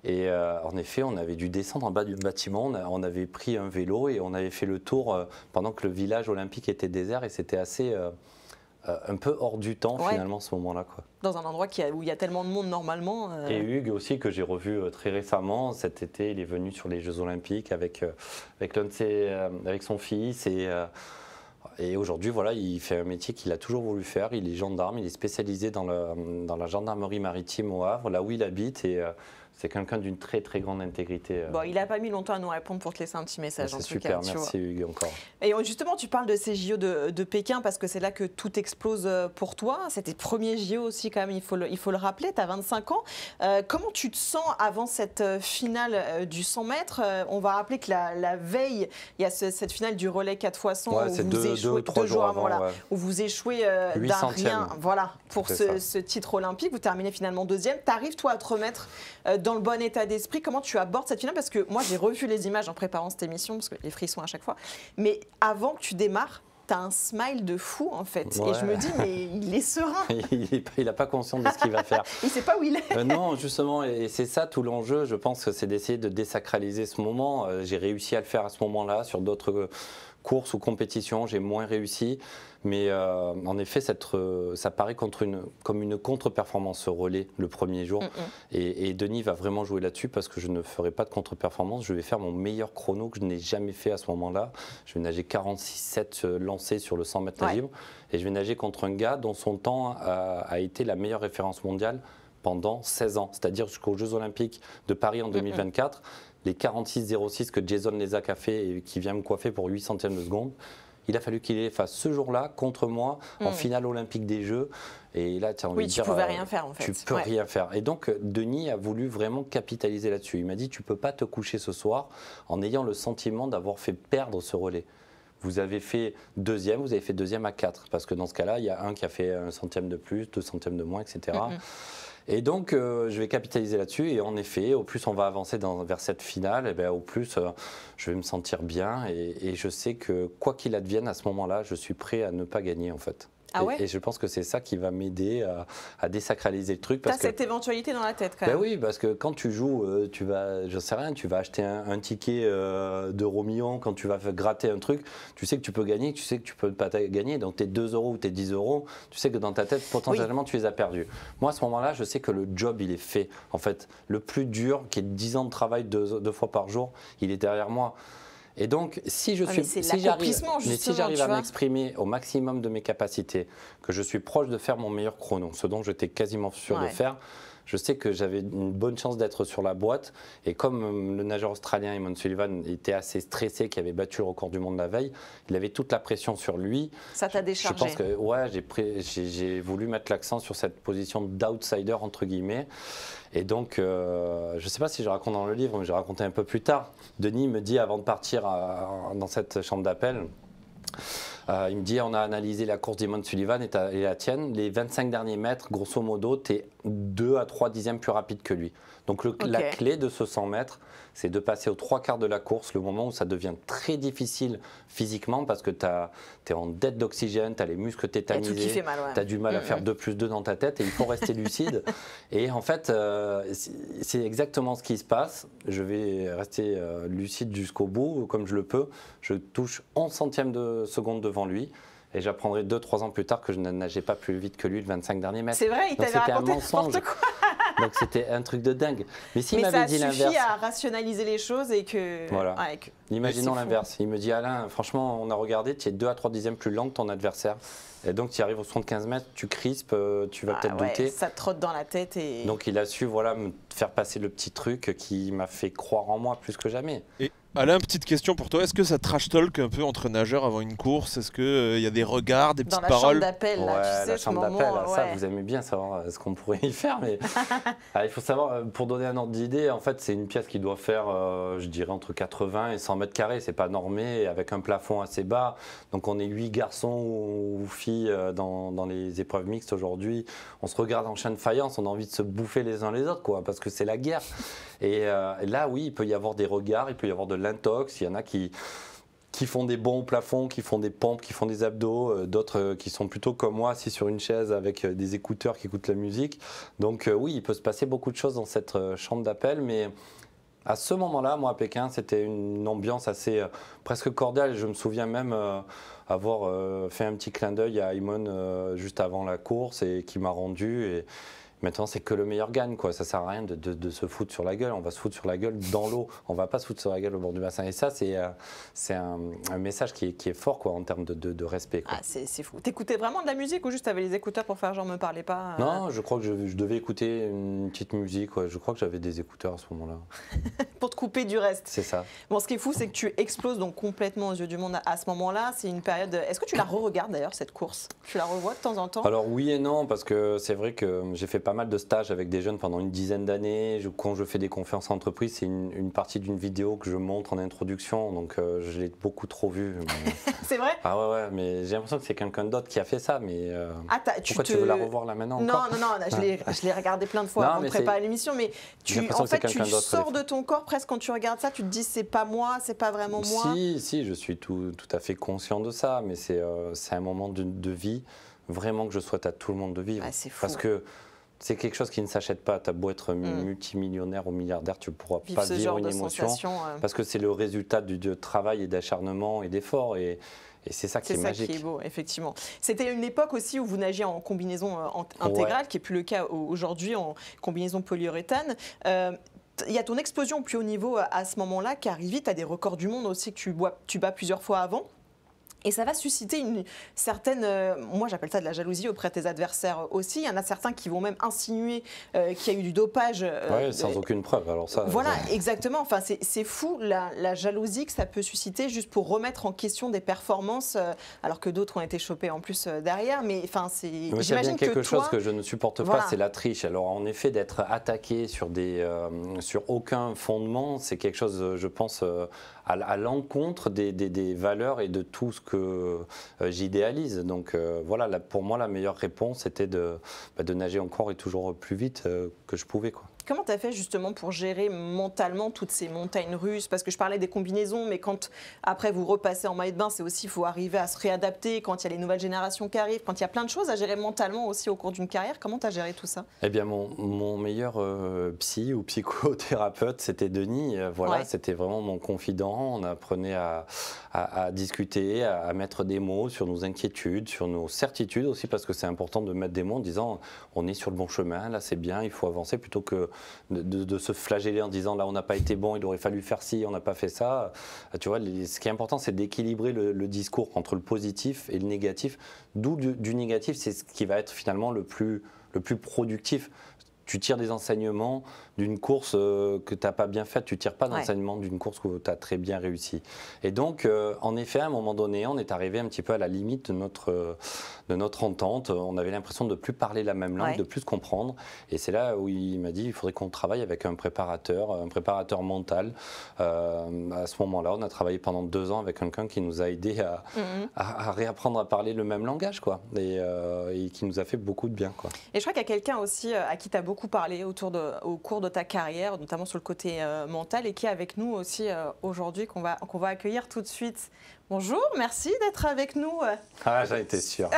Et en effet, on avait dû descendre en bas du bâtiment, on avait pris un vélo et on avait fait le tour pendant que le village olympique était désert et c'était assez... un peu hors du temps finalement ce moment-là, quoi. Dans un endroit où il y a tellement de monde normalement. Et Hugues aussi, que j'ai revu très récemment cet été, il est venu sur les Jeux Olympiques avec son fils et aujourd'hui voilà, il fait un métier qu'il a toujours voulu faire. Il est gendarme, il est spécialisé dans la gendarmerie maritime au Havre, là où il habite, et c'est quelqu'un d'une très très grande intégrité. Bon, il n'a pas mis longtemps à nous répondre pour te laisser un petit message. C'est super, merci Hugues encore. Et justement, tu parles de ces JO de Pékin parce que c'est là que tout explose pour toi. C'était premier JO aussi quand même, il faut le rappeler, tu as 25 ans. Comment tu te sens avant cette finale du 100 mètres ? On va rappeler que la veille, il y a cette finale du relais 4x100 où vous échouez 2 jours avant, où vous échouez d'un rien pour ce titre olympique. Vous terminez finalement 2e. Tu arrives toi à te remettre dans le bon état d'esprit. Comment tu abordes cette finale ? Parce que moi j'ai revu les images en préparant cette émission parce que les frissons à chaque fois, mais avant que tu démarres, tu as un smile de fou en fait, et je me dis mais il est serein. Il n'a pas conscience de ce qu'il va faire. Il ne sait pas où il est. Non, justement, et c'est ça tout l'enjeu, je pense que c'est d'essayer de désacraliser ce moment. J'ai réussi à le faire à ce moment-là, sur d'autres courses ou compétitions, j'ai moins réussi. Mais en effet, ça paraît comme une contre-performance, ce relais, le premier jour. Et Denis va vraiment jouer là-dessus parce que je ne ferai pas de contre-performance. Je vais faire mon meilleur chrono que je n'ai jamais fait à ce moment-là. Je vais nager 46,7 lancé sur le 100 mètres nage libre. Et je vais nager contre un gars dont son temps a été la meilleure référence mondiale pendant 16 ans. C'est-à-dire jusqu'aux Jeux Olympiques de Paris en 2024. les 46,06 que Jason Lezac a fait et qui vient me coiffer pour 8 centièmes de seconde. Il a fallu qu'il les fasse ce jour-là contre moi en finale olympique des Jeux. Et là, tu as envie de dire, tu pouvais rien faire en fait. Tu peux rien faire. Et donc, Denis a voulu vraiment capitaliser là-dessus. Il m'a dit, tu peux pas te coucher ce soir en ayant le sentiment d'avoir fait perdre ce relais. Vous avez fait deuxième, vous avez fait deuxième à 4. Parce que dans ce cas-là, il y a un qui a fait 1 centième de plus, 2 centièmes de moins, etc. Et donc, je vais capitaliser là-dessus. Et en effet, au plus on va avancer vers cette finale, et bien, au plus je vais me sentir bien. Et je sais que quoi qu'il advienne à ce moment-là, je suis prêt à ne pas gagner en fait. Et je pense que c'est ça qui va m'aider à désacraliser le truc. Tu as cette éventualité dans la tête quand même. Oui, parce que quand tu joues, tu vas, je sais rien, tu vas acheter un ticket d'euro million, quand tu vas gratter un truc, tu sais que tu peux gagner, tu sais que tu peux pas gagner. Donc tes 2 euros ou tes 10 euros, tu sais que dans ta tête, potentiellement, tu les as perdus. Moi, à ce moment-là, je sais que le job, il est fait. En fait, le plus dur, qui est 10 ans de travail 2 fois par jour, il est derrière moi. Et donc, si j'arrive à m'exprimer au maximum de mes capacités, que je suis proche de faire mon meilleur chrono, ce dont j'étais quasiment sûr de faire, je sais que j'avais une bonne chance d'être sur la boîte. Et comme le nageur australien Eamon Sullivan était assez stressé, qui avait battu le record du monde la veille, il avait toute la pression sur lui. Ça t'a déchargé. Je pense que j'ai voulu mettre l'accent sur cette position d'outsider, entre guillemets. Et donc, je ne sais pas si je raconte dans le livre, mais je racontais un peu plus tard. Denis me dit, avant de partir dans cette chambre d'appel, il me dit, on a analysé la course d'Eamon Sullivan et la tienne. Les 25 derniers mètres, grosso modo, tu es 2 à 3 dixièmes plus rapide que lui. Donc la clé de ce 100 mètres, c'est de passer aux 3/4 de la course, le moment où ça devient très difficile physiquement parce que tu es en dette d'oxygène, tu as les muscles tétanisés, tu as du mal à faire 2 plus 2 dans ta tête et il faut rester lucide. Et en fait, c'est exactement ce qui se passe. Je vais rester lucide jusqu'au bout, comme je le peux. Je touche 11 centièmes de seconde devant lui. Et j'apprendrai 2-3 ans plus tard que je ne nageais pas plus vite que lui le 25 derniers mètres. C'est vrai, il t'avait raconté n'importe quoi. Donc c'était un truc de dingue. Mais s'il m'avait dit l'inverse. Ça suffit à rationaliser les choses et que. Voilà. Imaginons l'inverse. Il me dit, Alain, franchement, on a regardé, tu es 2 à 3 dixièmes plus lent que ton adversaire. Et donc tu arrives aux 75 mètres, tu crispes, tu vas peut-être douter. Ça te trotte dans la tête. Et... Donc il a su me faire passer le petit truc qui m'a fait croire en moi plus que jamais. Et Alain, petite question pour toi. Est-ce que ça trash talk un peu entre nageurs avant une course? Est-ce qu'il y a des regards, des petites paroles? Dans la chambre d'appel, là, tu sais, la chambre d'appel, ça, vous aimez bien savoir ce qu'on pourrait y faire. Mais il faut savoir, pour donner un ordre d'idée, en fait, c'est une pièce qui doit faire, je dirais, entre 80 et 100 mètres carrés. C'est pas normé, avec un plafond assez bas. Donc on est 8 garçons ou filles dans les épreuves mixtes aujourd'hui. On se regarde en chaîne de faïence, on a envie de se bouffer les uns les autres, quoi, parce que c'est la guerre. Et là, oui, il peut y avoir des regards, il peut y avoir de l'intox. Il y en a qui font des bons au plafond, qui font des pompes, qui font des abdos, d'autres qui sont plutôt comme moi, assis sur une chaise avec des écouteurs qui écoutent la musique. Donc oui, il peut se passer beaucoup de choses dans cette chambre d'appel, mais à ce moment-là, moi à Pékin, c'était une ambiance assez presque cordiale. Je me souviens même avoir fait un petit clin d'œil à Eamon juste avant la course et qui m'a rendu. Et maintenant, c'est que le meilleur gagne, quoi. Ça sert à rien de se foutre sur la gueule. On va se foutre sur la gueule dans l'eau. On va pas se foutre sur la gueule au bord du bassin. Et ça, c'est un message qui est fort, quoi, en termes de respect, quoi. Ah, c'est fou. T'écoutais vraiment de la musique ou juste t'avais les écouteurs pour faire genre me parlez pas Non, je crois que je devais écouter une petite musique. Ouais. Je crois que j'avais des écouteurs à ce moment-là. Pour te couper du reste. C'est ça. Bon, ce qui est fou, c'est que tu exploses donc complètement aux yeux du monde à ce moment-là. C'est une période. Est-ce que tu la re-regardes d'ailleurs cette course? Tu la revois de temps en temps? Alors oui et non, parce que c'est vrai que j'ai fait pas mal de stages avec des jeunes pendant une dizaine d'années. Quand je fais des conférences en entreprise, c'est une partie d'une vidéo que je montre en introduction, donc je l'ai beaucoup trop vue. C'est vrai? Ah ouais, mais j'ai l'impression que c'est quelqu'un d'autre qui a fait ça, mais pourquoi tu veux la revoir là maintenant? Non, je l'ai regardé plein de fois avant de préparer l'émission, mais en fait tu sors de ton corps presque quand tu regardes ça, tu te dis c'est pas moi, c'est pas vraiment moi. Si, je suis tout à fait conscient de ça, mais c'est un moment de vie, vraiment que je souhaite à tout le monde de vivre. Ah, c'est fou. Parce que c'est quelque chose qui ne s'achète pas. Tu as beau être multimillionnaire ou milliardaire, tu ne pourras pas vivre une émotion parce que c'est le résultat du travail et d'acharnement et d'effort. Et c'est ça qui est magique. C'est ça qui est beau, effectivement. C'était une époque aussi où vous nagiez en combinaison intégrale, qui n'est plus le cas aujourd'hui en combinaison polyuréthane. Il y a ton explosion au plus haut niveau à ce moment-là qui arrive vite. Tu as des records du monde aussi que tu bats plusieurs fois avant. Et ça va susciter une certaine, moi j'appelle ça de la jalousie auprès de tes adversaires aussi. Il y en a certains qui vont même insinuer qu'il y a eu du dopage. Sans aucune preuve. Alors ça, voilà, exactement. Enfin, c'est fou la jalousie que ça peut susciter juste pour remettre en question des performances, alors que d'autres ont été chopés en plus derrière. Mais enfin, j'imagine que quelque chose que je ne supporte pas, c'est la triche. Alors en effet, d'être attaqué sur aucun fondement, c'est quelque chose, je pense, à l'encontre des valeurs et de tout ce que j'idéalise. Donc voilà, pour moi, la meilleure réponse était de nager encore et toujours plus vite que je pouvais, quoi. Comment tu as fait justement pour gérer mentalement toutes ces montagnes russes? Parce que je parlais des combinaisons, mais quand après vous repassez en maillot de bain, c'est aussi, il faut arriver à se réadapter quand il y a les nouvelles générations qui arrivent, quand il y a plein de choses à gérer mentalement aussi au cours d'une carrière. Comment tu as géré tout ça? Eh bien, mon meilleur psy ou psychothérapeute, c'était Denis. Voilà, c'était vraiment mon confident. On apprenait à discuter, à mettre des mots sur nos inquiétudes, sur nos certitudes aussi, parce que c'est important de mettre des mots en disant on est sur le bon chemin, là c'est bien, il faut avancer, plutôt que de se flageller en disant là on n'a pas été bon, il aurait fallu faire ci, on n'a pas fait ça. Tu vois, ce qui est important, c'est d'équilibrer le discours entre le positif et le négatif. D'où du négatif, c'est ce qui va être finalement le plus productif. Tu tires des enseignements d'une course que tu n'as pas bien faite, tu ne tires pas d'enseignements d'une course que tu as très bien réussi. Et donc, en effet, à un moment donné, on est arrivé un petit peu à la limite de notre entente. On avait l'impression de ne plus parler la même langue, de plus se comprendre. Et c'est là où il m'a dit il faudrait qu'on travaille avec un préparateur mental. À ce moment-là, on a travaillé pendant 2 ans avec quelqu'un qui nous a aidé à réapprendre à parler le même langage, quoi, et qui nous a fait beaucoup de bien, quoi. Et je crois qu'il y a quelqu'un aussi à qui tu as beaucoup parlé au cours de ta carrière, notamment sur le côté mental, et qui est avec nous aussi aujourd'hui, qu'on va accueillir tout de suite. Bonjour, merci d'être avec nous. Ah, j'en étais sûre.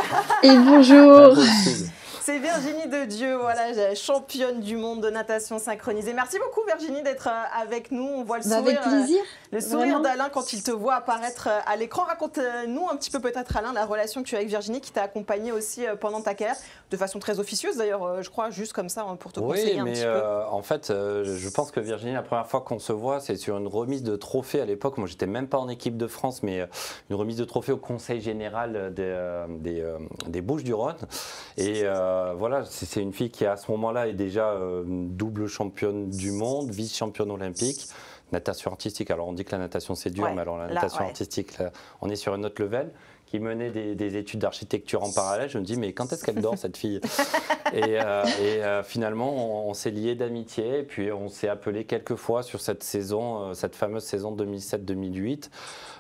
Et bonjour. C'est Virginie Dedieu, voilà, championne du monde de natation synchronisée. Merci beaucoup Virginie d'être avec nous. On voit le sourire, avec plaisir. Le sourire d'Alain quand il te voit apparaître à l'écran. Raconte-nous un petit peu peut-être Alain la relation que tu as avec Virginie, qui t'a accompagné aussi pendant ta carrière, de façon très officieuse d'ailleurs, je crois, juste comme ça pour te conseiller un petit peu. En fait, je pense que Virginie, la première fois qu'on se voit, c'est sur une remise de trophée à l'époque. Moi, j'étais même pas en équipe de France, mais une remise de trophée au Conseil général des Bouches-du-Rhône. Et voilà, c'est une fille qui à ce moment-là est déjà double championne du monde, vice-championne olympique. Natation artistique, alors on dit que la natation c'est dur, mais alors la natation artistique, là, on est sur un autre level. Qui menait des études d'architecture en parallèle. Je me dis, mais quand est-ce qu'elle dort, cette fille? Et finalement, on s'est liés d'amitié. Et puis, on s'est appelé quelques fois sur cette saison, cette fameuse saison 2007-2008.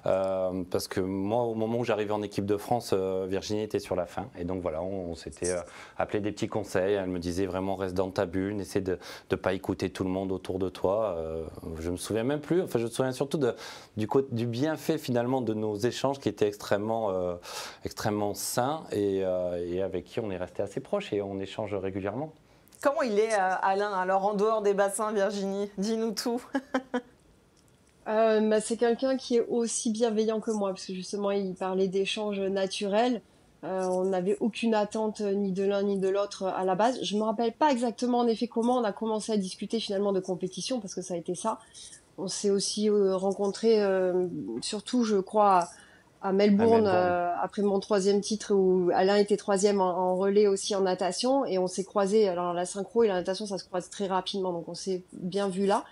Parce que moi, au moment où j'arrivais en équipe de France, Virginie était sur la fin. Et donc, voilà, on s'était appelé des petits conseils. Elle me disait vraiment, reste dans ta bulle, n'essaie de ne pas écouter tout le monde autour de toi. Je me souviens même plus. Enfin, je me souviens surtout du bienfait, finalement, de nos échanges qui étaient extrêmement sain et avec qui on est resté assez proche et on échange régulièrement. Comment il est Alain, alors en dehors des bassins, Virginie? Dis-nous tout. C'est quelqu'un qui est aussi bienveillant que moi, parce que justement il parlait d'échanges naturels. On n'avait aucune attente ni de l'un ni de l'autre à la base. Je me rappelle pas exactement en effet comment on a commencé à discuter finalement de compétition, parce que ça a été ça. On s'est aussi rencontrés surtout, je crois, à Melbourne, après mon 3e titre, où Alain était 3e en relais aussi en natation, et on s'est croisés. Alors la synchro et la natation, ça se croise très rapidement, donc on s'est bien vu là.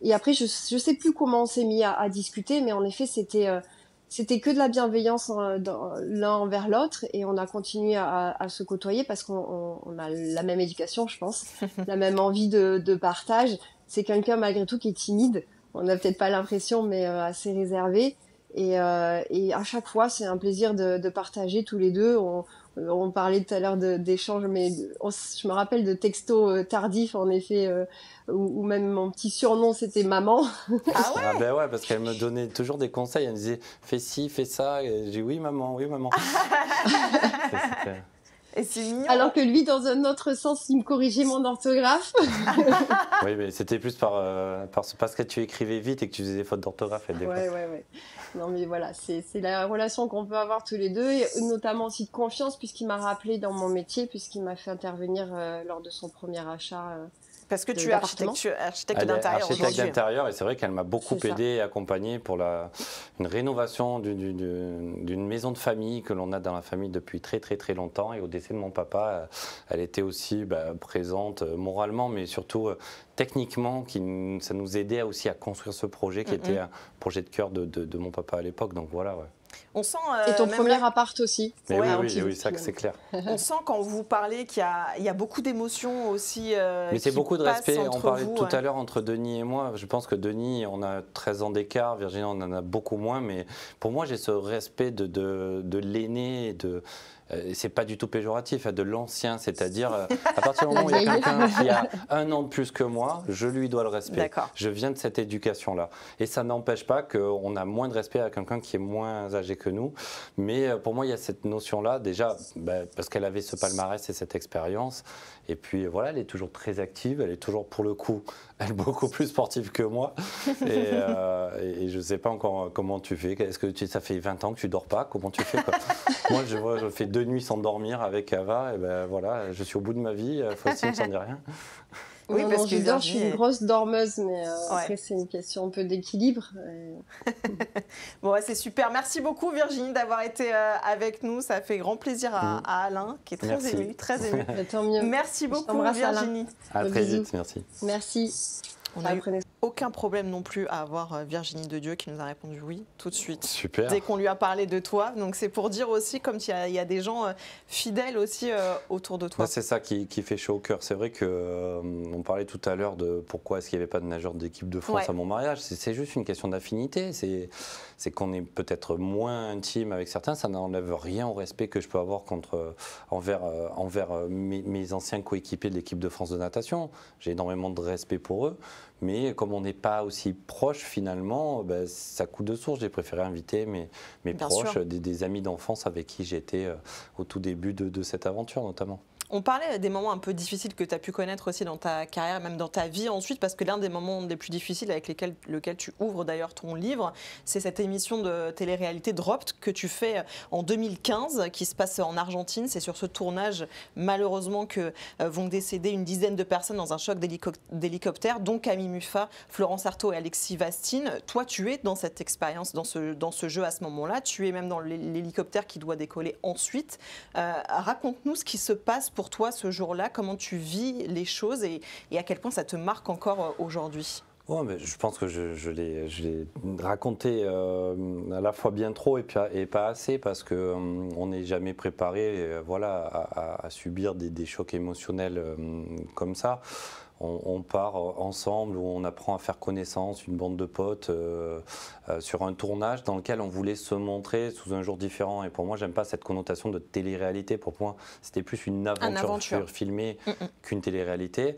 Et après, je sais plus comment on s'est mis à discuter, mais en effet, c'était que de la bienveillance l'un envers l'autre, et on a continué à se côtoyer parce qu'on a la même éducation, je pense, la même envie de partage. C'est quelqu'un malgré tout qui est timide. On n'a peut-être pas l'impression, mais assez réservé. Et à chaque fois, c'est un plaisir de partager tous les deux. On parlait tout à l'heure d'échanges, mais je me rappelle de textos tardifs, en effet, où même mon petit surnom, c'était maman. Ah ouais? Ah ben ouais, parce qu'elle me donnait toujours des conseils. Elle me disait, fais ci, fais ça. Et j'ai dit, oui, maman, oui, maman. Et c'est mignon. Alors que lui, dans un autre sens, il me corrigeait mon orthographe. Oui, mais c'était plus parce que tu écrivais vite et que tu faisais des fautes d'orthographe. Ouais. Non, mais voilà, c'est la relation qu'on peut avoir tous les deux, et notamment aussi de confiance, puisqu'il m'a rappelé dans mon métier, puisqu'il m'a fait intervenir lors de son premier achat Parce que tu es architecte d'intérieur aujourd'hui. Architecte d'intérieur, et c'est vrai qu'elle m'a beaucoup aidé et accompagné pour une rénovation d'une maison de famille que l'on a dans la famille depuis très longtemps. Et au décès de mon papa, elle était aussi présente moralement, mais surtout techniquement, ça nous aidait aussi à construire ce projet qui était un projet de cœur de mon papa à l'époque. Donc voilà, ouais. On sent, et ton premier appart aussi. Mais oui, ça c'est clair. On sent quand vous parlez qu'il y a beaucoup d'émotions aussi. Mais c'est beaucoup de respect. On parlait tout à l'heure entre Denis et moi. Je pense que Denis, on a 13 ans d'écart. Virginie, on en a beaucoup moins. Mais pour moi, j'ai ce respect de l'aîné. C'est pas du tout péjoratif, de l'ancien, c'est-à-dire à partir du moment où il y a quelqu'un qui a 1 an de plus que moi, je lui dois le respect. Je viens de cette éducation-là. Et ça n'empêche pas qu'on a moins de respect à quelqu'un qui est moins âgé que nous. Mais pour moi, il y a cette notion-là, déjà, parce qu'elle avait ce palmarès et cette expérience. Et puis voilà, elle est toujours très active, elle est toujours, pour le coup, elle est beaucoup plus sportive que moi. Et je ne sais pas encore comment tu fais. Est-ce que ça fait 20 ans que tu ne dors pas? Comment tu fais, quoi? Moi, je fais 2 nuits sans dormir avec Ava. Et voilà, je suis au bout de ma vie. Faustine, ça ne dit rien. Oui, parce que je suis une grosse dormeuse, mais après, c'est une question un peu d'équilibre. Bon, c'est super. Merci beaucoup, Virginie, d'avoir été avec nous. Ça fait grand plaisir à Alain, qui est très ému. Très ému. Tant mieux. Merci beaucoup, Virginie. À très vite, merci. Merci. On n'a aucun problème non plus à avoir Virginie Dedieu qui nous a répondu oui tout de suite. Super. Dès qu'on lui a parlé de toi. Donc c'est pour dire aussi, comme il y a des gens fidèles aussi autour de toi. C'est ça qui fait chaud au cœur. C'est vrai qu'on parlait tout à l'heure de pourquoi est-ce qu'il n'y avait pas de nageur d'équipe de France à mon mariage. C'est juste une question d'affinité. C'est qu'on est peut-être moins intime avec certains. Ça n'enlève rien au respect que je peux avoir envers mes anciens coéquipiers de l'équipe de France de natation. J'ai énormément de respect pour eux. Mais comme on n'est pas aussi proches finalement, ça coule de source. J'ai préféré inviter mes proches, des amis d'enfance avec qui j'étais au tout début de cette aventure notamment. On parlait des moments un peu difficiles que tu as pu connaître aussi dans ta carrière, même dans ta vie ensuite, parce que l'un des moments les plus difficiles avec lequel tu ouvres d'ailleurs ton livre, c'est cette émission de télé-réalité Dropped que tu fais en 2015, qui se passe en Argentine. C'est sur ce tournage, malheureusement, que vont décéder une dizaine de personnes dans un choc d'hélicoptère, dont Camille Muffat, Florence Artaud et Alexis Vastine. Toi, tu es dans cette expérience, dans ce jeu à ce moment-là. Tu es même dans l'hélicoptère qui doit décoller ensuite. Raconte-nous ce qui se passe pour toi ce jour-là, comment tu vis les choses et à quel point ça te marque encore aujourd'hui. Ouais, mais je pense que je l'ai raconté à la fois bien trop et pas assez, parce qu'on n'est jamais préparé à subir des chocs émotionnels comme ça. On part ensemble, où on apprend à faire connaissance, une bande de potes, sur un tournage dans lequel on voulait se montrer sous un jour différent. Et pour moi, j'aime pas cette connotation de télé-réalité. Pour moi, c'était plus une aventure filmée qu'une télé-réalité.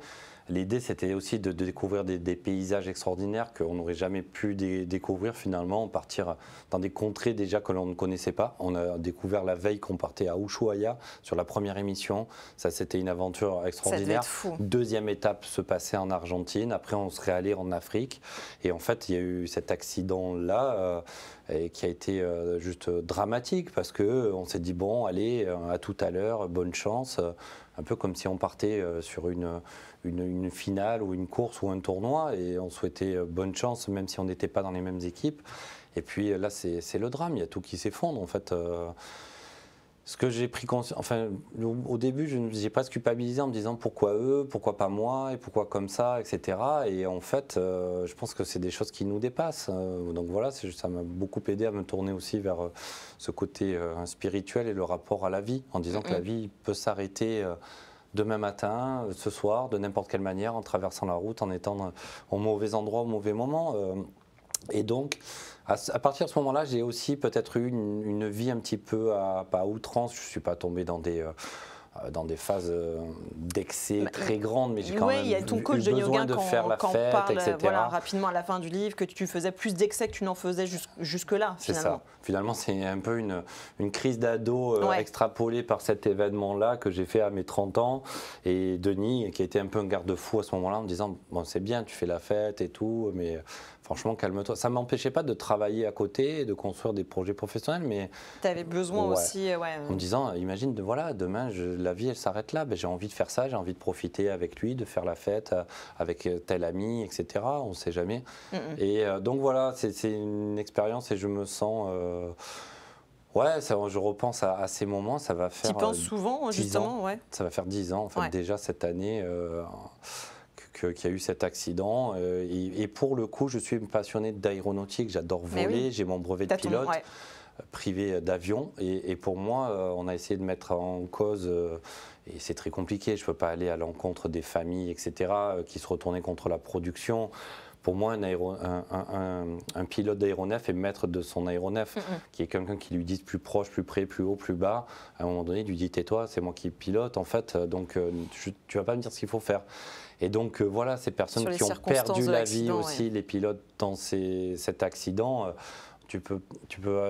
L'idée, c'était aussi de découvrir des paysages extraordinaires qu'on n'aurait jamais pu découvrir finalement, partir dans des contrées déjà que l'on ne connaissait pas. On a découvert la veille qu'on partait à Ushuaia sur la première émission. Ça, c'était une aventure extraordinaire. Deuxième étape se passait en Argentine. Après, on serait allé en Afrique. Et en fait, il y a eu cet accident-là qui a été juste dramatique, parce qu'on s'est dit, bon, allez, à tout à l'heure, bonne chance. Un peu comme si on partait sur une finale ou une course ou un tournoi, et on souhaitait bonne chance même si on n'était pas dans les mêmes équipes. Et puis là, c'est le drame, il y a tout qui s'effondre en fait. Ce que j'ai pris conscience, enfin au début, j'ai presque culpabilisé en me disant pourquoi eux, pourquoi pas moi, et pourquoi comme ça, etc. Et en fait, je pense que c'est des choses qui nous dépassent. Donc voilà, ça m'a beaucoup aidé à me tourner aussi vers ce côté spirituel et le rapport à la vie, en disant que la vie peut s'arrêter demain matin, ce soir, de n'importe quelle manière, en traversant la route, en étant au mauvais endroit, au mauvais moment. Et donc, à partir de ce moment-là, j'ai aussi peut-être eu une vie un petit peu pas à outrance. Je ne suis pas tombé dans des phases d'excès très grandes, mais j'ai quand même il y a ton coach eu besoin de faire la fête, parle, etc. Voilà, rapidement à la fin du livre, que tu faisais plus d'excès que tu n'en faisais jusque-là. C'est ça. Finalement, c'est un peu une crise d'ado extrapolée par cet événement-là que j'ai fait à mes 30 ans. Et Denis, qui a été un peu un garde-fou à ce moment-là, en me disant, bon, c'est bien, tu fais la fête et tout, mais franchement, calme-toi. Ça ne m'empêchait pas de travailler à côté, de construire des projets professionnels, mais... Tu avais besoin aussi... En me disant, imagine, voilà, demain, la vie, elle s'arrête là. Ben, j'ai envie de faire ça, j'ai envie de profiter avec lui, de faire la fête avec tel ami, etc. On ne sait jamais. Et donc voilà, c'est une expérience et je me sens... Ouais, je repense à ces moments, ça va faire... Tu penses souvent, justement, ouais. Ça va faire 10 ans, en fait, déjà cette année... qu'il y a eu cet accident. Et pour le coup, je suis passionné d'aéronautique, j'adore voler, j'ai mon brevet de pilote privé d'avion. Et pour moi, on a essayé de mettre en cause, et c'est très compliqué, je ne peux pas aller à l'encontre des familles, etc., qui se retournaient contre la production. Pour moi, un pilote d'aéronef est maître de son aéronef, qui est quelqu'un qui lui dit plus proche, plus près, plus haut, plus bas. À un moment donné, il lui dit tais-toi, c'est moi qui pilote, en fait, donc tu vas pas me dire ce qu'il faut faire. Et donc voilà, ces personnes qui ont perdu la vie aussi, les pilotes dans cet accident,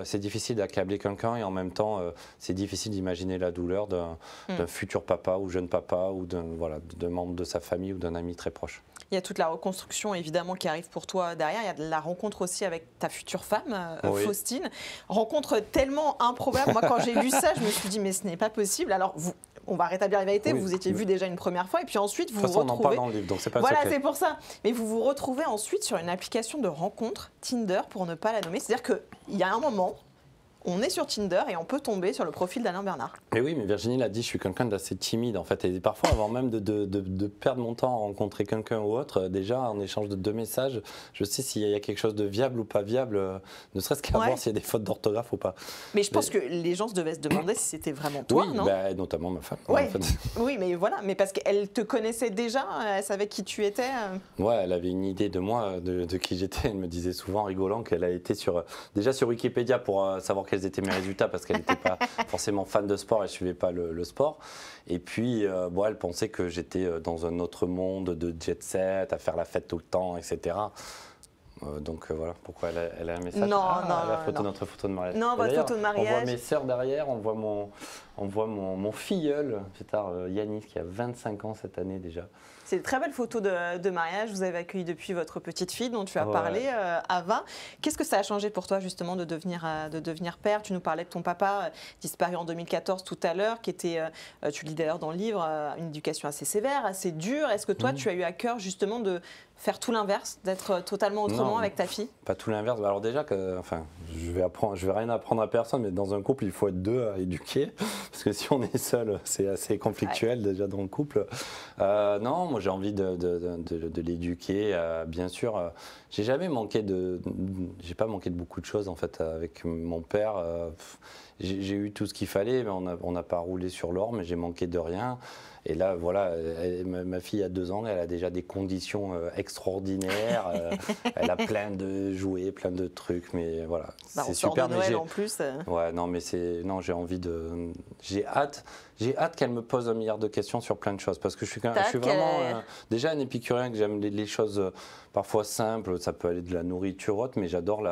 c'est difficile d'accabler quelqu'un et en même temps, c'est difficile d'imaginer la douleur d'un futur papa ou jeune papa ou d'un membre de sa famille ou d'un ami très proche. Il y a toute la reconstruction évidemment qui arrive pour toi derrière. Il y a de la rencontre aussi avec ta future femme, Faustine. Rencontre tellement improbable. Moi, quand j'ai lu ça, je me suis dit mais ce n'est pas possible. Alors on va rétablir la vérité, vous étiez vu déjà une première fois et puis ensuite vous vous retrouvez... on en parle dans le livre, donc c'est pas Voilà, secret. c'est pour ça. Mais vous vous retrouvez ensuite sur une application de rencontre, Tinder pour ne pas la nommer. C'est-à-dire qu'il y a un moment, on est sur Tinder et on peut tomber sur le profil d'Alain Bernard. Et oui, mais Virginie l'a dit, je suis quelqu'un d'assez timide en fait. Et parfois, avant même de perdre mon temps à rencontrer quelqu'un ou autre, déjà en échange de 2 messages, je sais s'il y a quelque chose de viable ou pas viable, ne serait-ce qu'à voir s'il y a des fautes d'orthographe ou pas. Mais je pense que les gens devaient se demander si c'était vraiment toi, non ? Oui, notamment ma femme. Ouais. En fait. Oui, mais voilà, mais parce qu'elle te connaissait déjà, elle savait qui tu étais. Ouais, elle avait une idée de moi, de qui j'étais. Elle me disait souvent, rigolant, qu'elle a été déjà sur Wikipédia pour savoir quels étaient mes résultats, parce qu'elle n'était pas forcément fan de sport, elle ne suivait pas le sport. Et puis, elle pensait que j'étais dans un autre monde de jet set, à faire la fête tout le temps, etc. Donc voilà, pourquoi elle a un message. Notre photo de mariage. Non, votre photo de mariage. On voit mes sœurs derrière, on voit mon filleul, Yanis, qui a 25 ans cette année déjà. C'est une très belle photo de mariage. Vous avez accueilli depuis votre petite fille dont tu as parlé, Ava. Qu'est-ce que ça a changé pour toi justement de devenir père ? Tu nous parlais de ton papa disparu en 2014 tout à l'heure, qui était, tu le dis d'ailleurs dans le livre, une éducation assez sévère, assez dure. Est-ce que toi, tu as eu à cœur justement de faire tout l'inverse, d'être totalement autrement avec ta fille ? Pas tout l'inverse. Alors déjà, je vais rien apprendre à personne, mais dans un couple, il faut être 2 à éduquer, parce que si on est seul, c'est assez conflictuel déjà dans le couple. Non, moi j'ai envie de l'éduquer, bien sûr. J'ai pas manqué de beaucoup de choses en fait avec mon père. J'ai eu tout ce qu'il fallait, mais on n'a pas roulé sur l'or, mais j'ai manqué de rien. Et là, voilà, ma fille a 2 ans, elle a déjà des conditions extraordinaires. Elle a plein de jouets, plein de trucs, mais voilà, c'est super. De Noël en plus. Ouais, non, mais j'ai hâte qu'elle me pose 1 milliard de questions sur plein de choses, parce que je suis vraiment déjà un épicurien, que j'aime les choses parfois simples. Ça peut aller de la nourriture haute, mais j'adore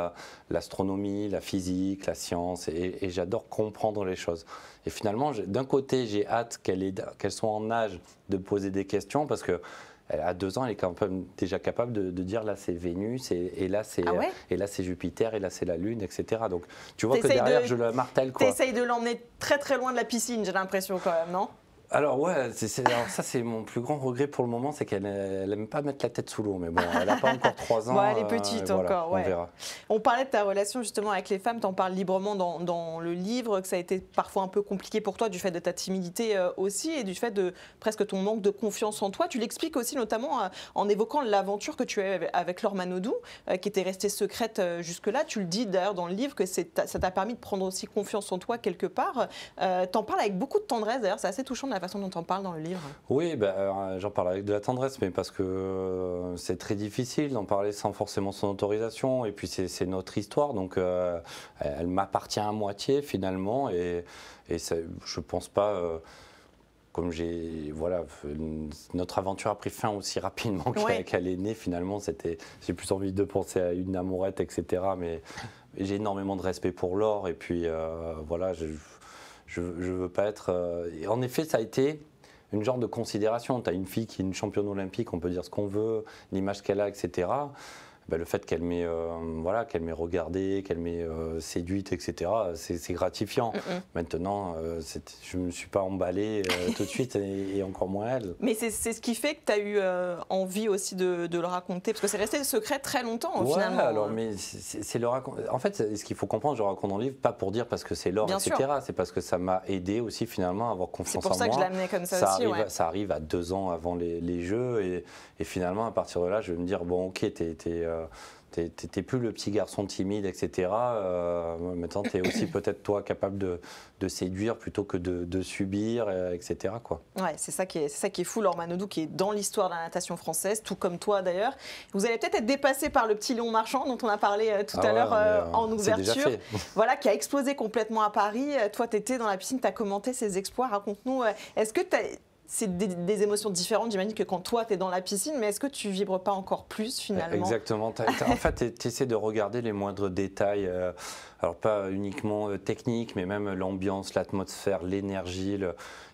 l'astronomie, la physique, la science, et j'adore comprendre les choses. Et finalement, d'un côté, j'ai hâte qu'elle soit en âge de poser des questions, parce que à 2 ans, elle est quand même déjà capable de dire là c'est Vénus, et là c'est Jupiter, et là c'est la Lune, etc. Donc tu vois que derrière je le martèle. Tu essayes de l'emmener très très loin de la piscine, j'ai l'impression quand même, non ? Alors ouais, alors ça c'est mon plus grand regret pour le moment, c'est qu'elle n'aime pas mettre la tête sous l'eau, mais bon, elle n'a pas encore 3 ans. Bon, elle est petite encore, on verra. On parlait de ta relation justement avec les femmes, tu en parles librement dans le livre, que ça a été parfois un peu compliqué pour toi du fait de ta timidité aussi et du fait de presque ton manque de confiance en toi. Tu l'expliques aussi notamment en évoquant l'aventure que tu as eue avec Laure Manodou, qui était restée secrète jusque-là. Tu le dis d'ailleurs dans le livre que ça t'a permis de prendre aussi confiance en toi quelque part. T'en parles avec beaucoup de tendresse d'ailleurs, c'est assez touchant la façon dont tu en parles dans le livre. Oui, j'en parle avec de la tendresse, mais parce que c'est très difficile d'en parler sans forcément son autorisation, et puis c'est notre histoire, donc elle m'appartient à moitié finalement, et ça, je pense pas... comme notre aventure a pris fin aussi rapidement qu'elle est née, finalement, j'ai plus envie de penser à une amourette, etc. Mais j'ai énormément de respect pour Laure, et puis voilà, je veux pas être... En effet, ça a été une genre de considération. Tu as une fille qui est une championne olympique, on peut dire ce qu'on veut, l'image qu'elle a, etc. le fait qu'elle m'ait regardé, qu'elle m'ait séduite, etc., c'est gratifiant. Maintenant, je ne me suis pas emballé tout de suite et encore moins elle. Mais c'est ce qui fait que tu as eu envie aussi de le raconter, parce que c'est resté secret très longtemps finalement. Alors, mais c'est le raconter. En fait, ce qu'il faut comprendre, je raconte dans le livre, pas pour dire parce que c'est l'or, etc. C'est parce que ça m'a aidé aussi finalement à avoir confiance en moi. C'est pour ça que je l'amenais comme ça aussi. Ça arrive à 2 ans avant les Jeux et finalement à partir de là, je vais me dire bon, ok, t'es plus le petit garçon timide, etc. Maintenant, t'es aussi peut-être toi capable de séduire plutôt que de subir, etc. Quoi. Ouais, c'est ça qui est fou, Laure Manodou, qui est dans l'histoire de la natation française, tout comme toi d'ailleurs. Vous allez peut-être être dépassé par le petit Léon Marchand dont on a parlé tout à l'heure en ouverture, voilà, qui a explosé complètement à Paris. Toi, t'étais dans la piscine, t'as commenté ses exploits. Raconte-nous, est-ce que c'est des émotions différentes, j'imagine, que quand toi, tu es dans la piscine, mais est-ce que tu vibres pas encore plus, finalement? Exactement. En fait, tu essaies de regarder les moindres détails, alors pas uniquement techniques, mais même l'ambiance, l'atmosphère, l'énergie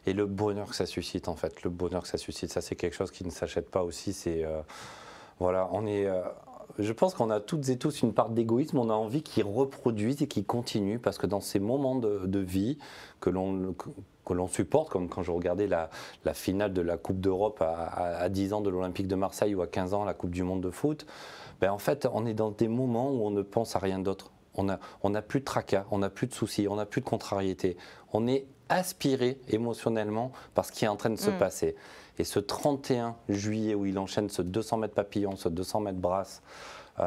et le bonheur que ça suscite, en fait. Le bonheur que ça suscite, ça, c'est quelque chose qui ne s'achète pas aussi. C'est, voilà, on est... je pense qu'on a toutes et tous une part d'égoïsme, on a envie qu'ils reproduisent et qu'ils continuent, parce que dans ces moments de vie que l'on supporte, comme quand je regardais la finale de la Coupe d'Europe à 10 ans de l'Olympique de Marseille ou à 15 ans la Coupe du Monde de foot, en fait on est dans des moments où on ne pense à rien d'autre. On n'a plus de tracas, on n'a plus de soucis, on n'a plus de contrariétés. On est aspiré émotionnellement par ce qui est en train de se passer. Et ce 31 juillet où il enchaîne ce 200 mètres papillon, ce 200 mètres brasse,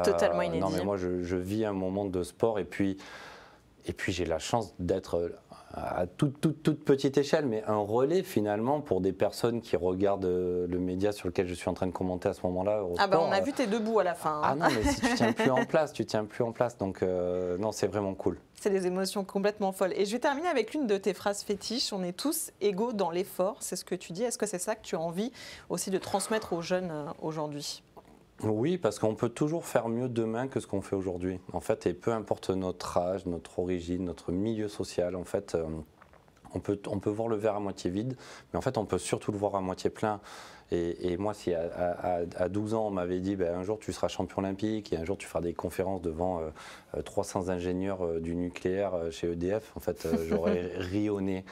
totalement inédit. Non mais moi je vis un moment de sport et puis j'ai la chance d'être à toute petite échelle, mais un relais finalement pour des personnes qui regardent le média sur lequel je suis en train de commenter à ce moment-là. On a vu tes debout à la fin. Ah non, mais si tu tiens plus en place, Donc non, c'est vraiment cool. C'est des émotions complètement folles. Et je vais terminer avec l'une de tes phrases fétiches. On est tous égaux dans l'effort, c'est ce que tu dis. Est-ce que c'est ça que tu as envie aussi de transmettre aux jeunes aujourd'hui ? Oui, parce qu'on peut toujours faire mieux demain que ce qu'on fait aujourd'hui. En fait, et peu importe notre âge, notre origine, notre milieu social, en fait, on peut voir le verre à moitié vide, mais en fait, on peut surtout le voir à moitié plein. Et moi, si à 12 ans, on m'avait dit un jour tu seras champion olympique et un jour tu feras des conférences devant 300 ingénieurs du nucléaire chez EDF, en fait, j'aurais ri au nez.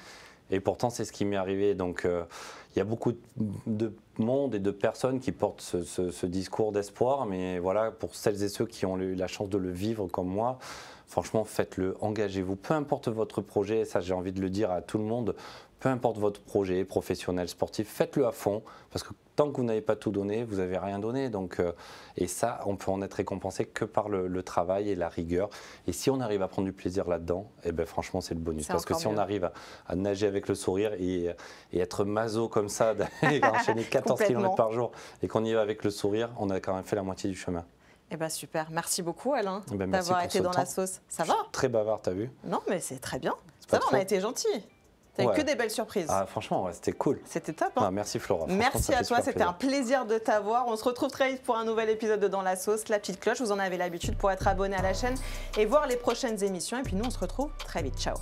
Et pourtant, c'est ce qui m'est arrivé. Donc, il y a beaucoup de monde et de personnes qui portent ce discours d'espoir. Mais voilà, pour celles et ceux qui ont eu la chance de le vivre comme moi, franchement, faites-le, engagez-vous. Peu importe votre projet, ça j'ai envie de le dire à tout le monde, peu importe votre projet professionnel, sportif, faites-le à fond. Parce que tant que vous n'avez pas tout donné, vous n'avez rien donné. Donc, et ça, on peut en être récompensé que par le travail et la rigueur. Et si on arrive à prendre du plaisir là-dedans, franchement, c'est le bonus. Parce que si on arrive à nager avec le sourire et être maso comme ça, enchaîner 14 km par jour et qu'on y va avec le sourire, on a quand même fait la moitié du chemin. Super, merci beaucoup Alain d'avoir été dans la sauce. Ça va ? Très bavard, t'as vu ? Non, mais c'est très bien. Ça va, on a été gentils. T'as eu que des belles surprises. Ah, franchement, c'était cool. C'était top. Merci Flora. Merci à toi, c'était un plaisir de t'avoir. On se retrouve très vite pour un nouvel épisode de Dans la sauce, la petite cloche. Vous en avez l'habitude pour être abonné à la chaîne et voir les prochaines émissions. Et puis nous, on se retrouve très vite. Ciao.